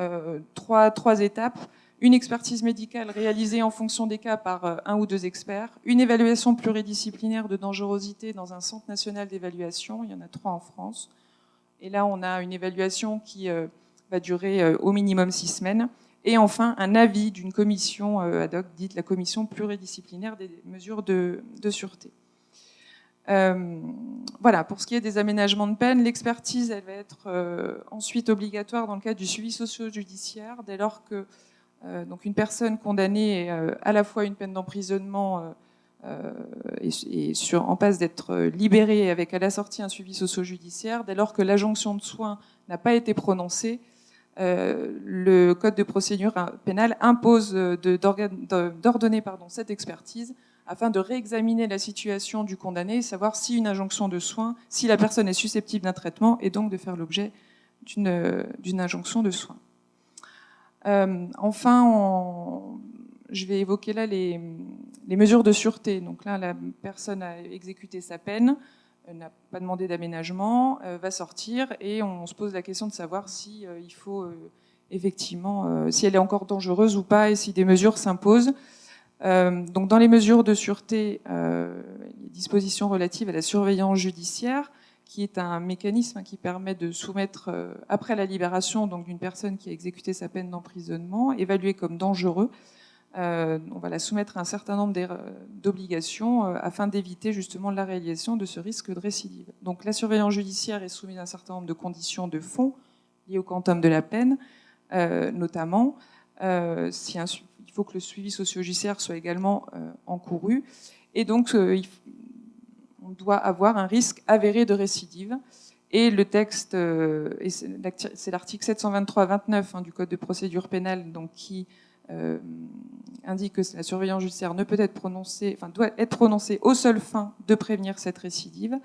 trois étapes. Une expertise médicale réalisée en fonction des cas par un ou deux experts, une évaluation pluridisciplinaire de dangerosité dans un centre national d'évaluation, il y en a 3 en France, et là on a une évaluation qui va durer au minimum 6 semaines, et enfin un avis d'une commission ad hoc, dite la commission pluridisciplinaire des mesures de sûreté. Voilà, pour ce qui est des aménagements de peine, l'expertise elle va être ensuite obligatoire dans le cadre du suivi socio-judiciaire, dès lors que Donc une personne condamnée à la fois une peine d'emprisonnement en passe d'être libérée avec à la sortie un suivi socio-judiciaire, dès lors que l'injonction de soins n'a pas été prononcée, le Code de procédure pénale impose d'ordonner cette expertise afin de réexaminer la situation du condamné et savoir si une injonction de soins, si la personne est susceptible d'un traitement et donc de faire l'objet d'une injonction de soins. Enfin, je vais évoquer là les mesures de sûreté. Donc là, la personne a exécuté sa peine, n'a pas demandé d'aménagement, va sortir et on se pose la question de savoir si il faut effectivement, si elle est encore dangereuse ou pas et si des mesures s'imposent. Donc dans les mesures de sûreté, les dispositions relatives à la surveillance judiciaire, qui est un mécanisme qui permet de soumettre, après la libération d'une personne qui a exécuté sa peine d'emprisonnement, évaluée comme dangereux, on va la soumettre à un certain nombre d'obligations afin d'éviter justement la réalisation de ce risque de récidive. Donc la surveillance judiciaire est soumise à un certain nombre de conditions de fond liées au quantum de la peine, notamment il faut que le suivi socio-judiciaire soit également encouru, et donc on doit avoir un risque avéré de récidive. Et le texte, c'est l'article 723-29 du Code de procédure pénale, donc qui indique que la surveillance judiciaire ne peut être prononcée, doit être prononcée aux seules fins de prévenir cette récidive,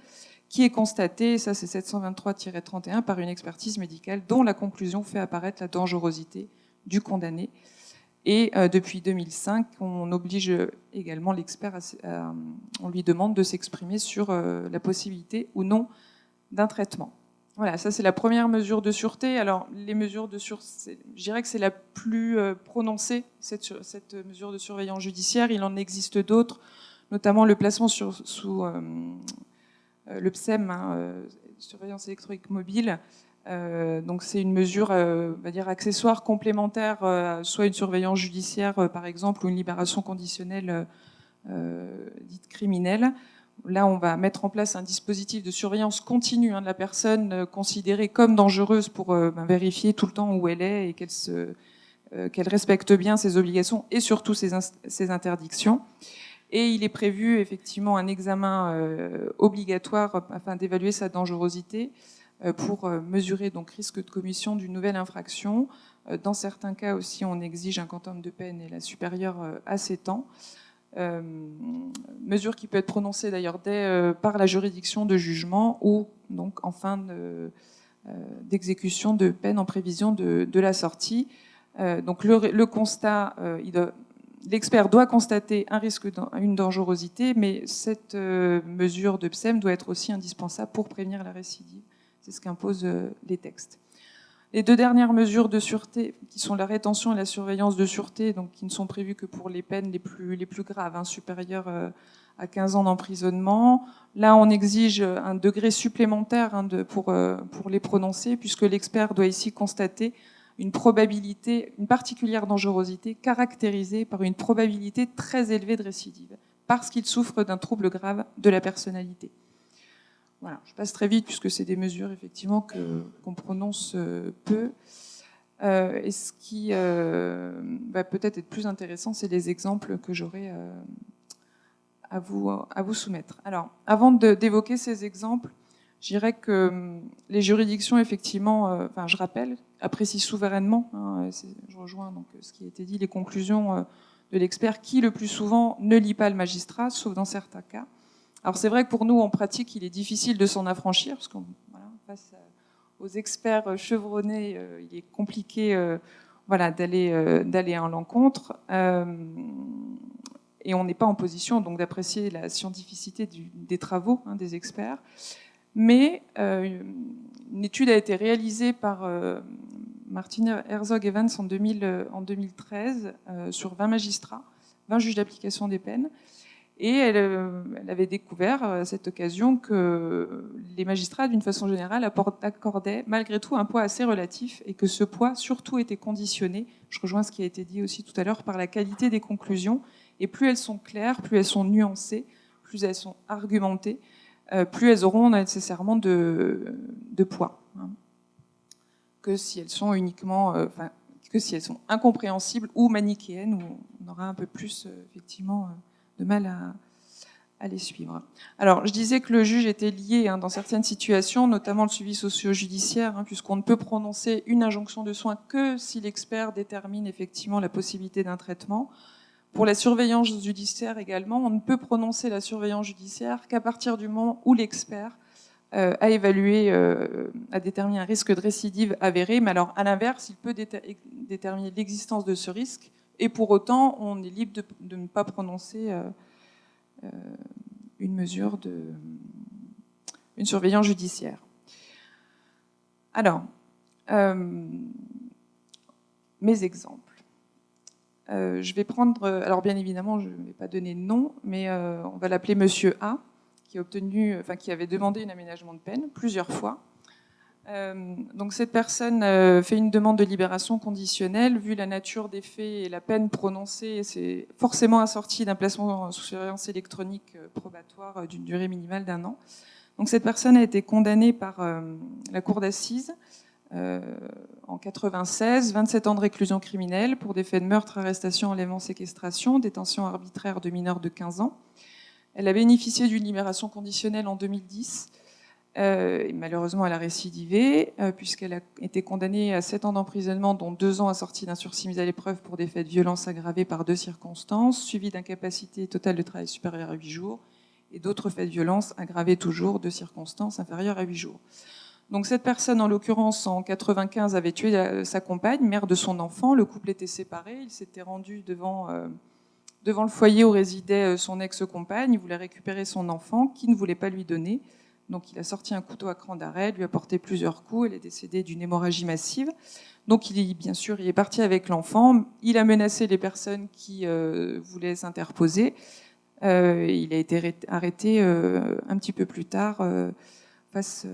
qui est constatée, et ça c'est 723-31, par une expertise médicale dont la conclusion fait apparaître la dangerosité du condamné. Et depuis 2005, on oblige également l'expert, on lui demande de s'exprimer sur la possibilité ou non d'un traitement. Voilà, ça c'est la première mesure de sûreté. Alors les mesures de sûreté, je dirais que c'est la plus prononcée, cette mesure de surveillance judiciaire. Il en existe d'autres, notamment le placement sous le PSEM, surveillance électronique mobile. Donc c'est une mesure, on va dire, accessoire, complémentaire, soit une surveillance judiciaire, par exemple, ou une libération conditionnelle dite criminelle. Là, on va mettre en place un dispositif de surveillance continue de la personne considérée comme dangereuse pour vérifier tout le temps où elle est et qu'elle respecte bien ses obligations et surtout ses interdictions. Et il est prévu effectivement un examen obligatoire afin d'évaluer sa dangerosité pour mesurer donc risque de commission d'une nouvelle infraction. Dans certains cas aussi, on exige un quantum de peine et la supérieure à 7 ans. Mesure qui peut être prononcée d'ailleurs par la juridiction de jugement ou donc en fin d'exécution de peine en prévision de la sortie. Donc le constat, l'expert doit constater un risque, une dangerosité, mais cette mesure de PSEM doit être aussi indispensable pour prévenir la récidive. C'est ce qu'imposent les textes. Les deux dernières mesures de sûreté, qui sont la rétention et la surveillance de sûreté, donc qui ne sont prévues que pour les peines les plus graves, supérieures à 15 ans d'emprisonnement. Là, on exige un degré supplémentaire pour les prononcer, puisque l'expert doit ici constater une probabilité, une particulière dangerosité caractérisée par une probabilité très élevée de récidive, parce qu'il souffre d'un trouble grave de la personnalité. Voilà, je passe très vite puisque c'est des mesures effectivement qu'on prononce peu. Et ce qui va peut-être être plus intéressant, c'est les exemples que j'aurai à vous soumettre. Alors, avant d'évoquer ces exemples, je dirais que les juridictions, effectivement, je rappelle, apprécient souverainement, je rejoins donc ce qui a été dit, les conclusions de l'expert, qui le plus souvent ne lit pas le magistrat, sauf dans certains cas. Alors c'est vrai que pour nous, en pratique, il est difficile de s'en affranchir, parce qu'on face aux experts chevronnés, il est compliqué d'aller à l'encontre. Et on n'est pas en position donc d'apprécier la scientificité des travaux des experts. Mais une étude a été réalisée par Martin Herzog-Evans en 2013 sur 20 magistrats, 20 juges d'application des peines. Et elle avait découvert à cette occasion que les magistrats, d'une façon générale, accordaient malgré tout un poids assez relatif et que ce poids surtout était conditionné, je rejoins ce qui a été dit aussi tout à l'heure, par la qualité des conclusions. Et plus elles sont claires, plus elles sont nuancées, plus elles sont argumentées, plus elles auront nécessairement de poids. Que si elles sont uniquement, que si elles sont incompréhensibles ou manichéennes, où on aura un peu plus effectivement de mal à les suivre. Alors, je disais que le juge était lié dans certaines situations, notamment le suivi socio-judiciaire, puisqu'on ne peut prononcer une injonction de soins que si l'expert détermine effectivement la possibilité d'un traitement. Pour la surveillance judiciaire également, on ne peut prononcer la surveillance judiciaire qu'à partir du moment où l'expert a évalué, a déterminé un risque de récidive avéré, mais alors à l'inverse, il peut déterminer l'existence de ce risque, et pour autant, on est libre de ne pas prononcer une mesure une surveillance judiciaire. Alors, mes exemples. Je vais prendre, alors bien évidemment, je ne vais pas donner de nom, mais on va l'appeler Monsieur A, qui avait demandé un aménagement de peine plusieurs fois. Donc cette personne fait une demande de libération conditionnelle. Vu la nature des faits et la peine prononcée, c'est forcément assorti d'un placement sous surveillance électronique probatoire d'une durée minimale d'1 an. Donc cette personne a été condamnée par la cour d'assises en 96, 27 ans de réclusion criminelle pour des faits de meurtre, arrestation, enlèvement, séquestration, détention arbitraire de mineurs de 15 ans. Elle a bénéficié d'une libération conditionnelle en 2010. Et malheureusement, elle a récidivé, puisqu'elle a été condamnée à 7 ans d'emprisonnement, dont 2 ans assortis d'un sursis mis à l'épreuve pour des faits de violence aggravés par 2 circonstances, suivis d'incapacité totale de travail supérieure à 8 jours, et d'autres faits de violence aggravés toujours, 2 circonstances inférieures à 8 jours. Donc cette personne, en l'occurrence, en 95, avait tué sa compagne, mère de son enfant. Le couple était séparé. Il s'était rendu devant le foyer où résidait son ex-compagne. Il voulait récupérer son enfant, qui ne voulait pas lui donner. Donc il a sorti un couteau à cran d'arrêt, lui a porté plusieurs coups. Elle est décédée d'une hémorragie massive. Donc bien sûr, il est parti avec l'enfant. Il a menacé les personnes qui voulaient s'interposer. Il a été arrêté un petit peu plus tard grâce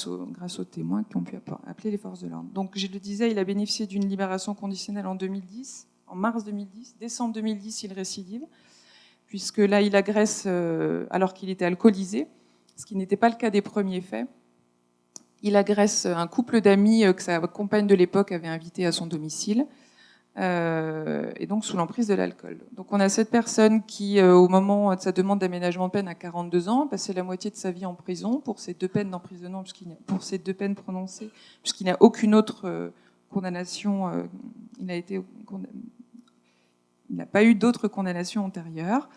aux témoins qui ont pu appeler les forces de l'ordre. Donc, je le disais, il a bénéficié d'une libération conditionnelle en 2010, en mars 2010. Décembre 2010, il récidive, puisque là, il agresse alors qu'il était alcoolisé, ce qui n'était pas le cas des premiers faits. Il agresse un couple d'amis que sa compagne de l'époque avait invité à son domicile, et donc sous l'emprise de l'alcool. Donc on a cette personne qui, au moment de sa demande d'aménagement de peine, a 42 ans, passé la moitié de sa vie en prison pour ces 2 peines d'emprisonnement, pour ces 2 peines prononcées, puisqu'il n'a aucune autre condamnation. Il n'a pas eu d'autres condamnations antérieures.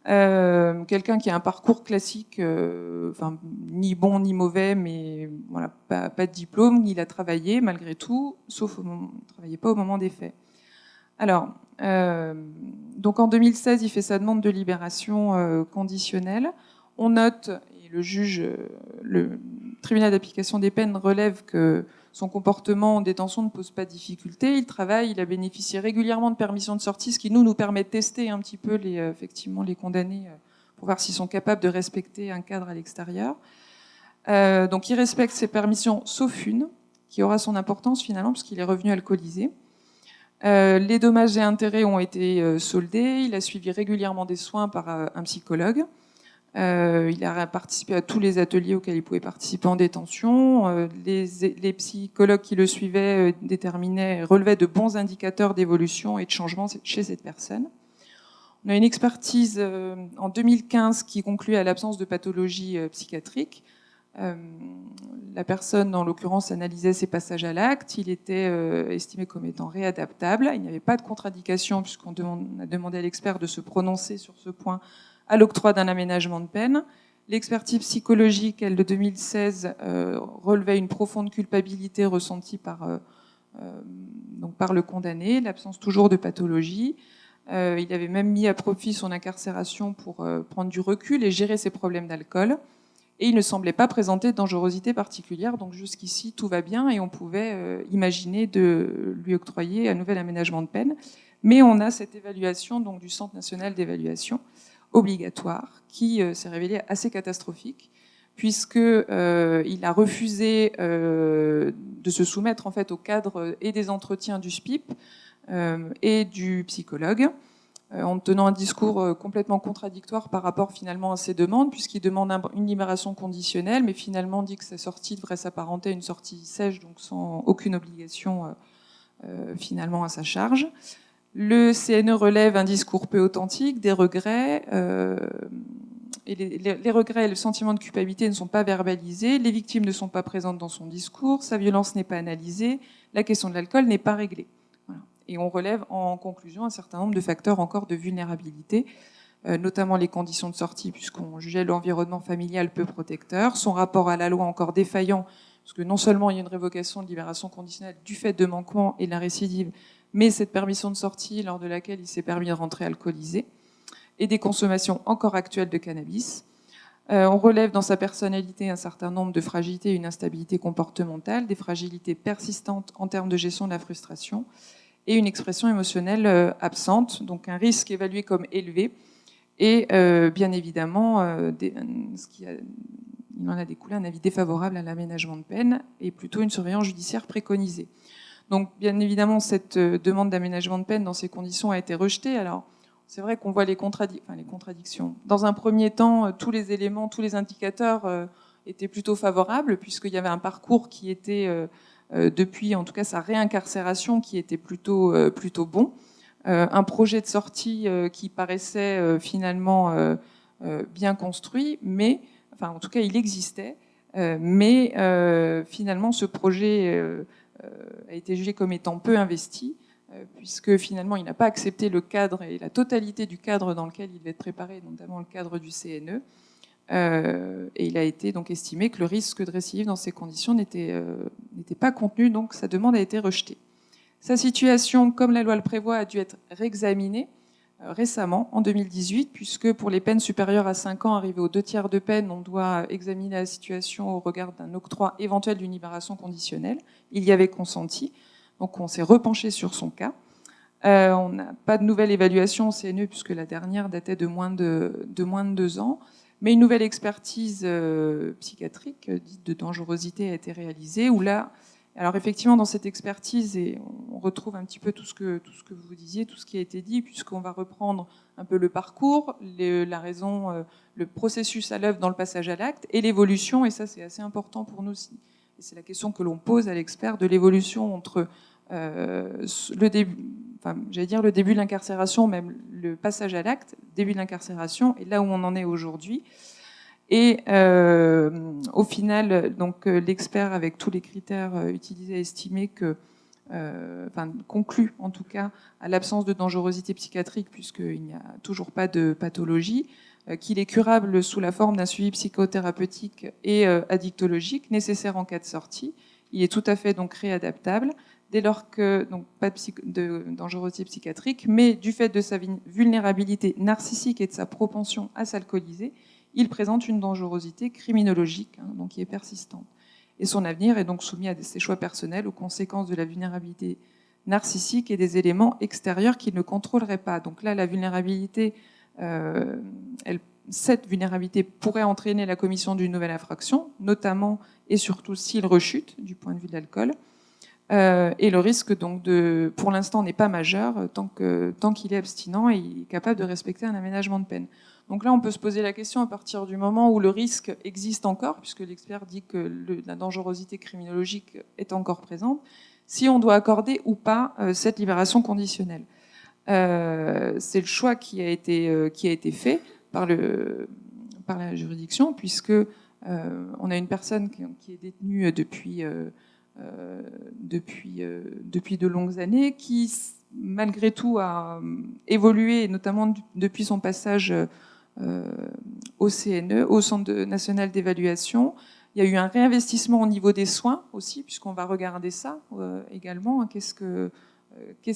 Quelqu'un qui a un parcours classique, ni bon ni mauvais, mais voilà, pas de diplôme, il a travaillé malgré tout, sauf il ne travaillait pas au moment des faits. Alors, donc en 2016, il fait sa demande de libération conditionnelle. On note, et le tribunal d'application des peines relève que son comportement en détention ne pose pas de difficulté. Il travaille, il a bénéficié régulièrement de permissions de sortie, ce qui nous permet de tester un petit peu effectivement les condamnés pour voir s'ils sont capables de respecter un cadre à l'extérieur. Donc il respecte ses permissions, sauf une, qui aura son importance finalement, puisqu'il est revenu alcoolisé. Les dommages et intérêts ont été soldés. Il a suivi régulièrement des soins par un psychologue. Il a participé à tous les ateliers auxquels il pouvait participer en détention. Les psychologues qui le suivaient relevaient de bons indicateurs d'évolution et de changement chez cette personne. On a une expertise en 2015 qui conclut à l'absence de pathologie psychiatrique. La personne, en l'occurrence, analysait ses passages à l'acte. Il était estimé comme étant réadaptable. Il n'y avait pas de contre-indication, puisqu'on a demandé à l'expert de se prononcer sur ce point à l'octroi d'un aménagement de peine. L'expertise psychologique, elle, de 2016, relevait une profonde culpabilité ressentie par le condamné, l'absence toujours de pathologie. Il avait même mis à profit son incarcération pour prendre du recul et gérer ses problèmes d'alcool. Et il ne semblait pas présenter de dangerosité particulière. Donc jusqu'ici, tout va bien et on pouvait imaginer de lui octroyer un nouvel aménagement de peine. Mais on a cette évaluation donc, du Centre national d'évaluation obligatoire qui s'est révélée assez catastrophique, puisqu'il a refusé de se soumettre en fait, au cadre et des entretiens du SPIP et du psychologue. en tenant un discours complètement contradictoire par rapport finalement à ses demandes, puisqu'il demande une libération conditionnelle, mais finalement dit que sa sortie devrait s'apparenter à une sortie sèche, donc sans aucune obligation finalement à sa charge. Le CNE relève un discours peu authentique, des regrets, et les regrets et le sentiment de culpabilité ne sont pas verbalisés, les victimes ne sont pas présentes dans son discours, sa violence n'est pas analysée, la question de l'alcool n'est pas réglée. Voilà. Et on relève en conclusion un certain nombre de facteurs encore de vulnérabilité, notamment les conditions de sortie, puisqu'on jugeait l'environnement familial peu protecteur, son rapport à la loi encore défaillant, parce que non seulement il y a une révocation de libération conditionnelle du fait de manquements et de la récidive, mais cette permission de sortie lors de laquelle il s'est permis de rentrer alcoolisé, et des consommations encore actuelles de cannabis. On relève dans sa personnalité un certain nombre de fragilités et une instabilité comportementale, des fragilités persistantes en termes de gestion de la frustration, et une expression émotionnelle absente, donc un risque évalué comme élevé, et bien évidemment, il en a découlé un avis défavorable à l'aménagement de peine, et plutôt une surveillance judiciaire préconisée. Donc, bien évidemment, cette demande d'aménagement de peine dans ces conditions a été rejetée. Alors, c'est vrai qu'on voit les contradictions. Dans un premier temps, tous les éléments, tous les indicateurs étaient plutôt favorables, puisqu'il y avait un parcours qui était, depuis en tout cas sa réincarcération, qui était plutôt bon. Un projet de sortie qui paraissait finalement bien construit, mais, enfin, en tout cas, il existait. Mais finalement, ce projet a été jugé comme étant peu investi, puisque finalement il n'a pas accepté le cadre et la totalité du cadre dans lequel il devait être préparé, notamment le cadre du CNE. Et il a été donc estimé que le risque de récidive dans ces conditions n'était pas contenu, donc sa demande a été rejetée. Sa situation, comme la loi le prévoit, a dû être réexaminée récemment, en 2018, puisque pour les peines supérieures à 5 ans arrivées aux 2/3 de peine, on doit examiner la situation au regard d'un octroi éventuel d'une libération conditionnelle. Il y avait consenti, donc on s'est repenché sur son cas. On n'a pas de nouvelle évaluation au CNE, puisque la dernière datait de moins de 2 ans, mais une nouvelle expertise psychiatrique, dite de dangerosité, a été réalisée, où là, alors effectivement, dans cette expertise, et on retrouve un petit peu tout ce que vous disiez, tout ce qui a été dit, puisqu'on va reprendre un peu le parcours, la raison, le processus à l'œuvre dans le passage à l'acte, et l'évolution, et ça c'est assez important pour nous, et c'est la question que l'on pose à l'expert, de l'évolution entre le début, enfin, j'allais dire le début de l'incarcération, même le passage à l'acte, début de l'incarcération, et là où on en est aujourd'hui. Et au final, donc l'expert, avec tous les critères utilisés, a estimé que, conclut en tout cas à l'absence de dangerosité psychiatrique, puisqu'il n'y a toujours pas de pathologie, qu'il est curable sous la forme d'un suivi psychothérapeutique et addictologique nécessaire en cas de sortie. Il est tout à fait donc réadaptable, dès lors que, donc pas de dangerosité psychiatrique, mais du fait de sa vulnérabilité narcissique et de sa propension à s'alcooliser, il présente une dangerosité criminologique, donc qui est persistante. Et son avenir est donc soumis à ses choix personnels aux conséquences de la vulnérabilité narcissique et des éléments extérieurs qu'il ne contrôlerait pas. Donc là, la vulnérabilité, cette vulnérabilité pourrait entraîner la commission d'une nouvelle infraction, notamment et surtout s'il rechute du point de vue de l'alcool. Et le risque, donc, pour l'instant, n'est pas majeur tant qu'il est abstinent et il est capable de respecter un aménagement de peine. Donc là, on peut se poser la question à partir du moment où le risque existe encore, puisque l'expert dit que la dangerosité criminologique est encore présente, si on doit accorder ou pas cette libération conditionnelle. C'est le choix qui a été fait par la juridiction, puisque on a une personne qui est détenue depuis de longues années, qui malgré tout a évolué, notamment depuis son passage au CNE, au Centre national d'évaluation. Il y a eu un réinvestissement au niveau des soins aussi, puisqu'on va regarder ça également. Qu'est-ce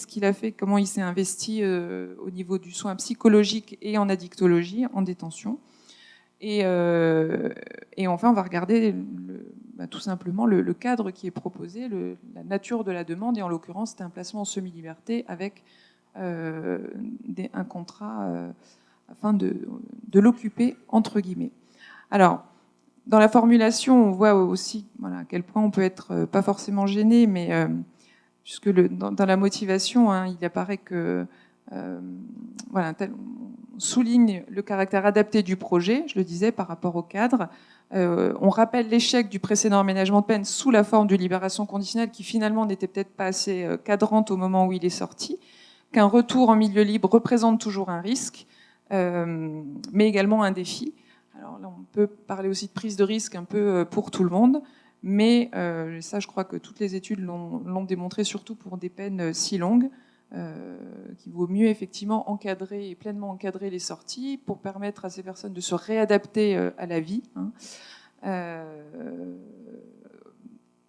qu'il a fait, comment il s'est investi au niveau du soin psychologique et en addictologie, en détention. Et enfin, on va regarder tout simplement le cadre qui est proposé, la nature de la demande, et en l'occurrence, c'était un placement en semi-liberté avec un contrat afin de l'occuper, entre guillemets. Alors, dans la formulation, on voit aussi à quel point on peut être pas forcément gêné, mais puisque dans la motivation, il apparaît que voilà, on souligne le caractère adapté du projet, je le disais, par rapport au cadre. On rappelle l'échec du précédent aménagement de peine sous la forme de libération conditionnelle qui finalement n'était peut-être pas assez cadrante au moment où il est sorti, qu'un retour en milieu libre représente toujours un risque, mais également un défi. Alors là, on peut parler aussi de prise de risque un peu pour tout le monde, mais ça, je crois que toutes les études l'ont démontré, surtout pour des peines si longues, qu'il vaut mieux effectivement encadrer et pleinement encadrer les sorties pour permettre à ces personnes de se réadapter à la vie.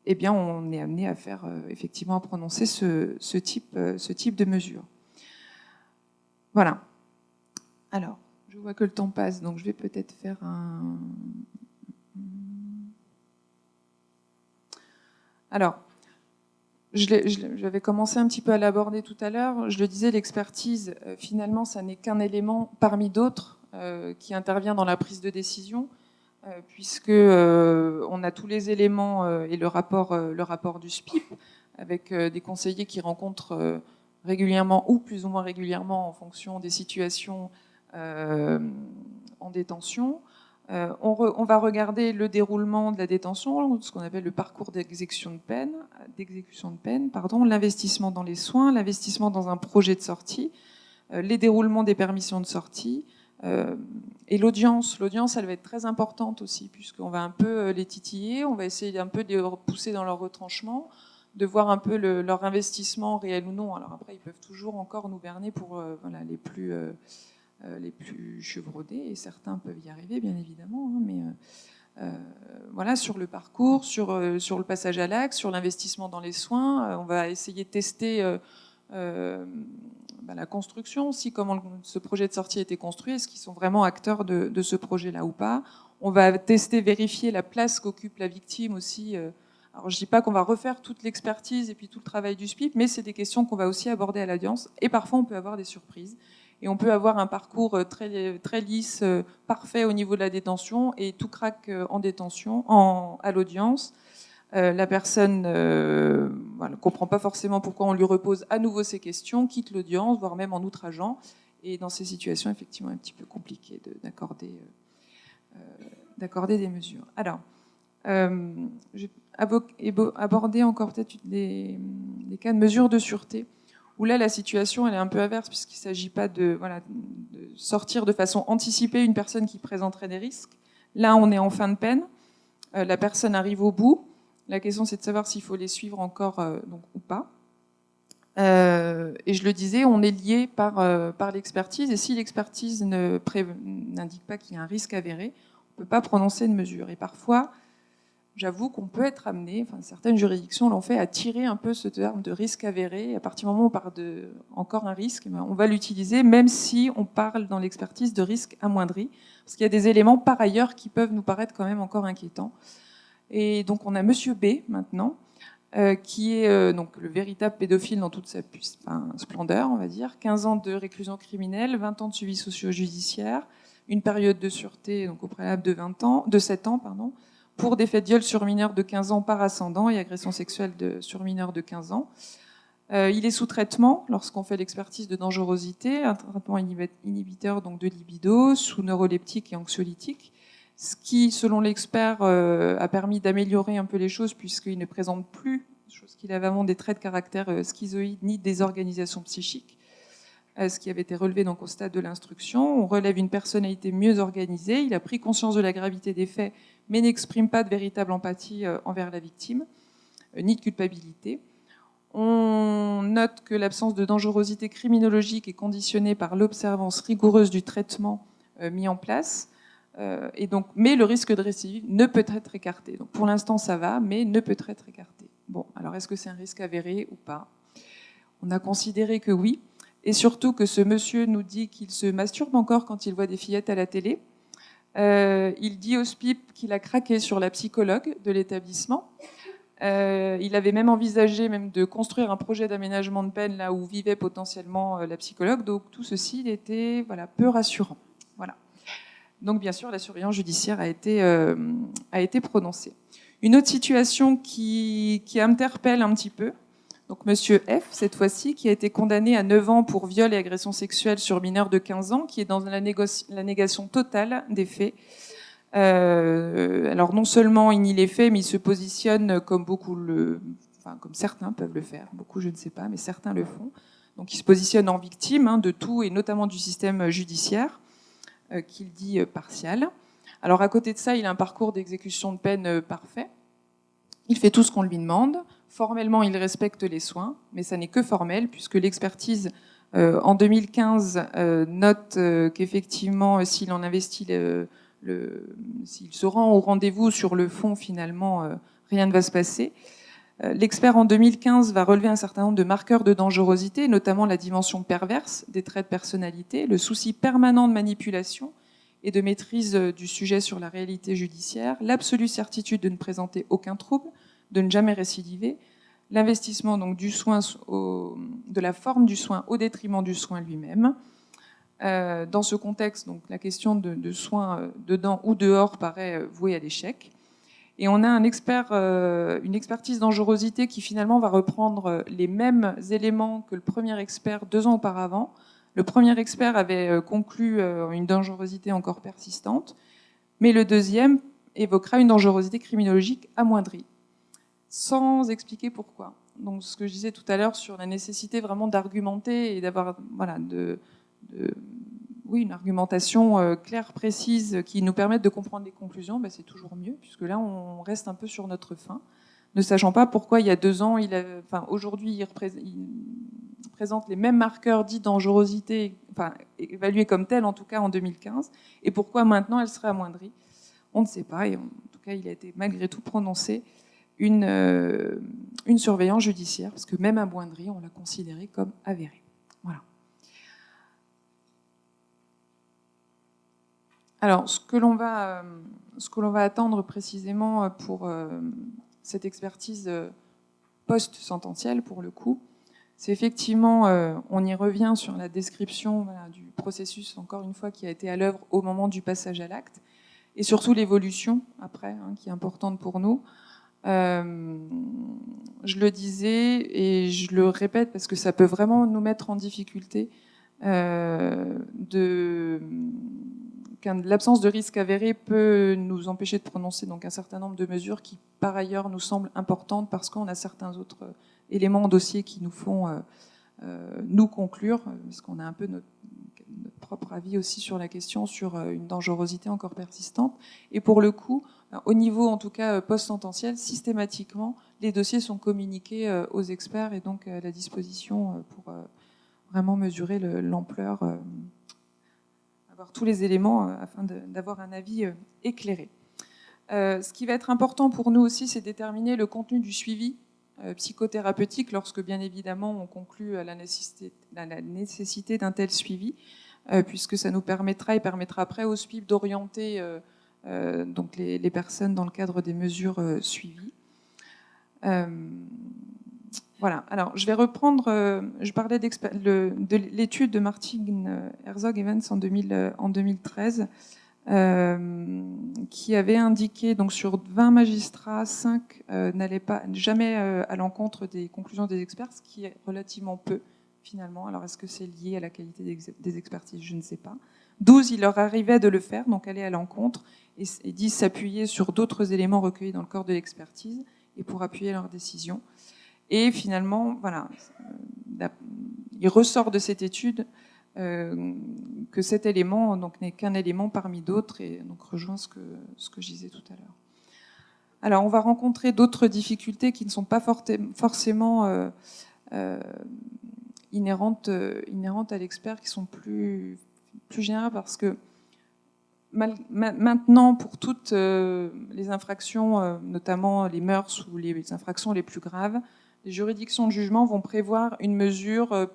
Eh bien, on est amené à faire effectivement à prononcer ce type de mesure. Voilà. Alors, je vois que le temps passe, donc je vais peut-être faire un... Alors, j'avais commencé un petit peu à l'aborder tout à l'heure. Je le disais, l'expertise, finalement, ça n'est qu'un élément parmi d'autres qui intervient dans la prise de décision, puisque on a tous les éléments et le rapport du SPIP, avec des conseillers qui rencontrent régulièrement ou plus ou moins régulièrement en fonction des situations en détention. On va regarder le déroulement de la détention, ce qu'on appelle le parcours d'exécution de peine, l'investissement dans les soins, l'investissement dans un projet de sortie, les déroulements des permissions de sortie, et l'audience. L'audience, elle va être très importante aussi, puisqu'on va un peu les titiller, on va essayer un peu de les repousser dans leur retranchement, de voir un peu leur investissement réel ou non. Alors après, ils peuvent toujours encore nous berner pour voilà, les plus chevronnés, et certains peuvent y arriver, bien évidemment, hein, mais voilà, sur le parcours, sur le passage à l'acte, sur l'investissement dans les soins, on va essayer de tester la construction aussi, comment ce projet de sortie a été construit, est-ce qu'ils sont vraiment acteurs de ce projet-là ou pas. On va tester, vérifier la place qu'occupe la victime aussi. Alors je ne dis pas qu'on va refaire toute l'expertise et puis tout le travail du SPIP, mais c'est des questions qu'on va aussi aborder à l'audience, et parfois on peut avoir des surprises. Et on peut avoir un parcours très, très lisse, parfait au niveau de la détention, et tout craque en détention, à l'audience. La personne ne comprend pas forcément pourquoi on lui repose à nouveau ces questions, quitte l'audience, voire même en outrageant. Et dans ces situations, effectivement, un petit peu compliqué d'accorder des mesures. Alors, je vais aborder encore peut-être des cas de mesures de sûreté, où là, la situation, elle est un peu inverse, puisqu'il ne s'agit pas de sortir de façon anticipée une personne qui présenterait des risques. Là, on est en fin de peine. La personne arrive au bout. La question, c'est de savoir s'il faut les suivre encore ou pas. Et je le disais, on est lié par l'expertise. Et si l'expertise n'indique pas qu'il y a un risque avéré, on ne peut pas prononcer de mesure. Et parfois, j'avoue qu'on peut être amené, certaines juridictions l'ont fait, à tirer un peu ce terme de risque avéré. Et à partir du moment où on parle de encore un risque, on va l'utiliser, même si on parle dans l'expertise de risque amoindri, parce qu'il y a des éléments par ailleurs qui peuvent nous paraître quand même encore inquiétants. Et donc on a Monsieur B maintenant, qui est donc le véritable pédophile dans toute sa splendeur, on va dire. 15 ans de réclusion criminelle, 20 ans de suivi socio-judiciaire, une période de sûreté donc au préalable de 7 ans, pour des faits de viol sur mineurs de 15 ans par ascendant et agression sexuelle sur mineurs de 15 ans. Il est sous traitement lorsqu'on fait l'expertise de dangerosité, un traitement inhibiteur donc de libido, sous neuroleptique et anxiolytique, ce qui, selon l'expert, a permis d'améliorer un peu les choses, puisqu'il ne présente plus, chose qu'il avait avant, des traits de caractère schizoïde ni désorganisation psychique, ce qui avait été relevé donc au stade de l'instruction. On relève une personnalité mieux organisée, il a pris conscience de la gravité des faits, mais n'exprime pas de véritable empathie envers la victime, ni de culpabilité. On note que l'absence de dangerosité criminologique est conditionnée par l'observance rigoureuse du traitement mis en place, et donc, mais le risque de récidive ne peut être écarté. Donc, pour l'instant, ça va, mais ne peut être écarté. Bon, alors est-ce que c'est un risque avéré ou pas? On a considéré que oui, et surtout que ce monsieur nous dit qu'il se masturbe encore quand il voit des fillettes à la télé. Il dit au SPIP qu'il a craqué sur la psychologue de l'établissement. Il avait même envisagé de construire un projet d'aménagement de peine là où vivait potentiellement la psychologue. Donc tout ceci, il était peu rassurant. Voilà. Donc bien sûr, la surveillance judiciaire a été prononcée. Une autre situation qui interpelle un petit peu, Donc Monsieur F, cette fois-ci, qui a été condamné à 9 ans pour viol et agression sexuelle sur mineur de 15 ans, qui est dans la négation totale des faits. Alors non seulement il nie les faits, mais il se positionne comme comme certains peuvent le faire, beaucoup je ne sais pas, mais certains le font. Donc il se positionne en victime de tout, et notamment du système judiciaire, qu'il dit partial. Alors à côté de ça, il a un parcours d'exécution de peine parfait. Il fait tout ce qu'on lui demande. Formellement, il respecte les soins, mais ça n'est que formel, puisque l'expertise en 2015 note qu'effectivement, s'il en investit s'il se rend au rendez-vous sur le fond, finalement, rien ne va se passer. L'expert en 2015 va relever un certain nombre de marqueurs de dangerosité, notamment la dimension perverse des traits de personnalité, le souci permanent de manipulation et de maîtrise du sujet sur la réalité judiciaire, l'absolue certitude de ne présenter aucun trouble, de ne jamais récidiver, l'investissement donc du soin de la forme du soin au détriment du soin lui-même. Dans ce contexte, donc, la question de soins dedans ou dehors paraît vouée à l'échec. Et on a une expertise dangerosité qui finalement va reprendre les mêmes éléments que le premier expert 2 ans auparavant. Le premier expert avait conclu une dangerosité encore persistante, mais le deuxième évoquera une dangerosité criminologique amoindrie, sans expliquer pourquoi. Donc ce que je disais tout à l'heure sur la nécessité vraiment d'argumenter et d'avoir une argumentation claire, précise, qui nous permette de comprendre les conclusions, c'est toujours mieux, puisque là, on reste un peu sur notre faim, ne sachant pas pourquoi il y a 2 ans, aujourd'hui, il présente les mêmes marqueurs dits dangerosité, évalués comme tels, en tout cas en 2015, et pourquoi maintenant elle serait amoindrie. On ne sait pas, et en tout cas, il a été malgré tout prononcé une surveillance judiciaire, parce que même amoindrie, on l'a considéré comme avérée. Voilà. Alors, ce que l'on va attendre précisément pour cette expertise post-sententielle, pour le coup, c'est effectivement, on y revient sur la description du processus, encore une fois, qui a été à l'œuvre au moment du passage à l'acte, et surtout l'évolution, après, qui est importante pour nous. Je le disais, et je le répète, parce que ça peut vraiment nous mettre en difficulté, l'absence de risque avéré peut nous empêcher de prononcer donc un certain nombre de mesures qui, par ailleurs, nous semblent importantes parce qu'on a certains autres éléments en dossier qui nous font nous conclure, parce qu'on a un peu notre propre avis aussi sur la question, sur une dangerosité encore persistante. Et pour le coup, au niveau, en tout cas, post-sententiel, systématiquement, les dossiers sont communiqués aux experts et donc à la disposition pour vraiment mesurer l'ampleur, avoir tous les éléments afin d'avoir un avis éclairé. Ce qui va être important pour nous aussi, c'est déterminer le contenu du suivi psychothérapeutique lorsque, bien évidemment, on conclut à la nécessité d'un tel suivi, puisque ça nous permettra et permettra après au SPIP d'orienter donc les personnes dans le cadre des mesures suivies. Voilà. Alors, je vais reprendre. Je parlais de l'étude de Martin Herzog-Evans en 2013, qui avait indiqué donc sur 20 magistrats, 5 n'allaient pas jamais à l'encontre des conclusions des experts, ce qui est relativement peu finalement. Alors, est-ce que c'est lié à la qualité des expertises? Je ne sais pas. 12, il leur arrivait de le faire, donc aller à l'encontre, et 10 s'appuyer sur d'autres éléments recueillis dans le corps de l'expertise et pour appuyer leur décision. Et finalement, voilà, il ressort de cette étude que cet élément n'est qu'un élément parmi d'autres, et donc rejoint ce que je disais tout à l'heure. Alors, on va rencontrer d'autres difficultés qui ne sont pas forcément inhérentes à l'expert, qui sont plus générales, parce que maintenant, pour toutes les infractions, notamment les mœurs ou les infractions les plus graves, les juridictions de jugement vont prévoir une mesure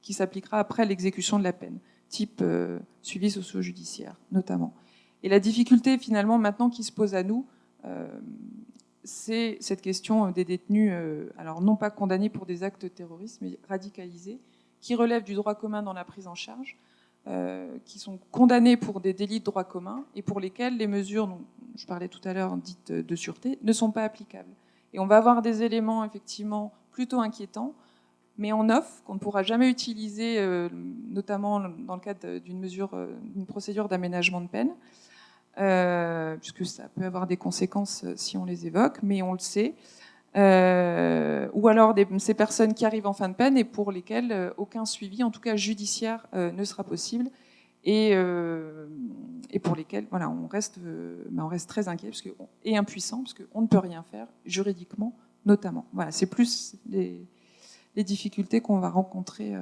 qui s'appliquera après l'exécution de la peine, type suivi socio-judiciaire notamment. Et la difficulté finalement maintenant qui se pose à nous, c'est cette question des détenus, alors non pas condamnés pour des actes terroristes, mais radicalisés, qui relèvent du droit commun dans la prise en charge, qui sont condamnés pour des délits de droit commun et pour lesquels les mesures dont je parlais tout à l'heure dites de sûreté ne sont pas applicables. Et on va avoir des éléments effectivement plutôt inquiétants, mais en off, qu'on ne pourra jamais utiliser, notamment dans le cadre d'une procédure d'aménagement de peine, puisque ça peut avoir des conséquences si on les évoque, mais on le sait. Ou alors ces personnes qui arrivent en fin de peine et pour lesquelles aucun suivi, en tout cas judiciaire, ne sera possible, et pour lesquelles voilà, on reste très inquiet et impuissant, parce qu'on ne peut rien faire juridiquement, notamment. Voilà, c'est plus les difficultés qu'on va rencontrer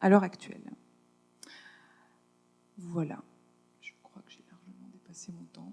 à l'heure actuelle. Voilà. Je crois que j'ai largement dépassé mon temps.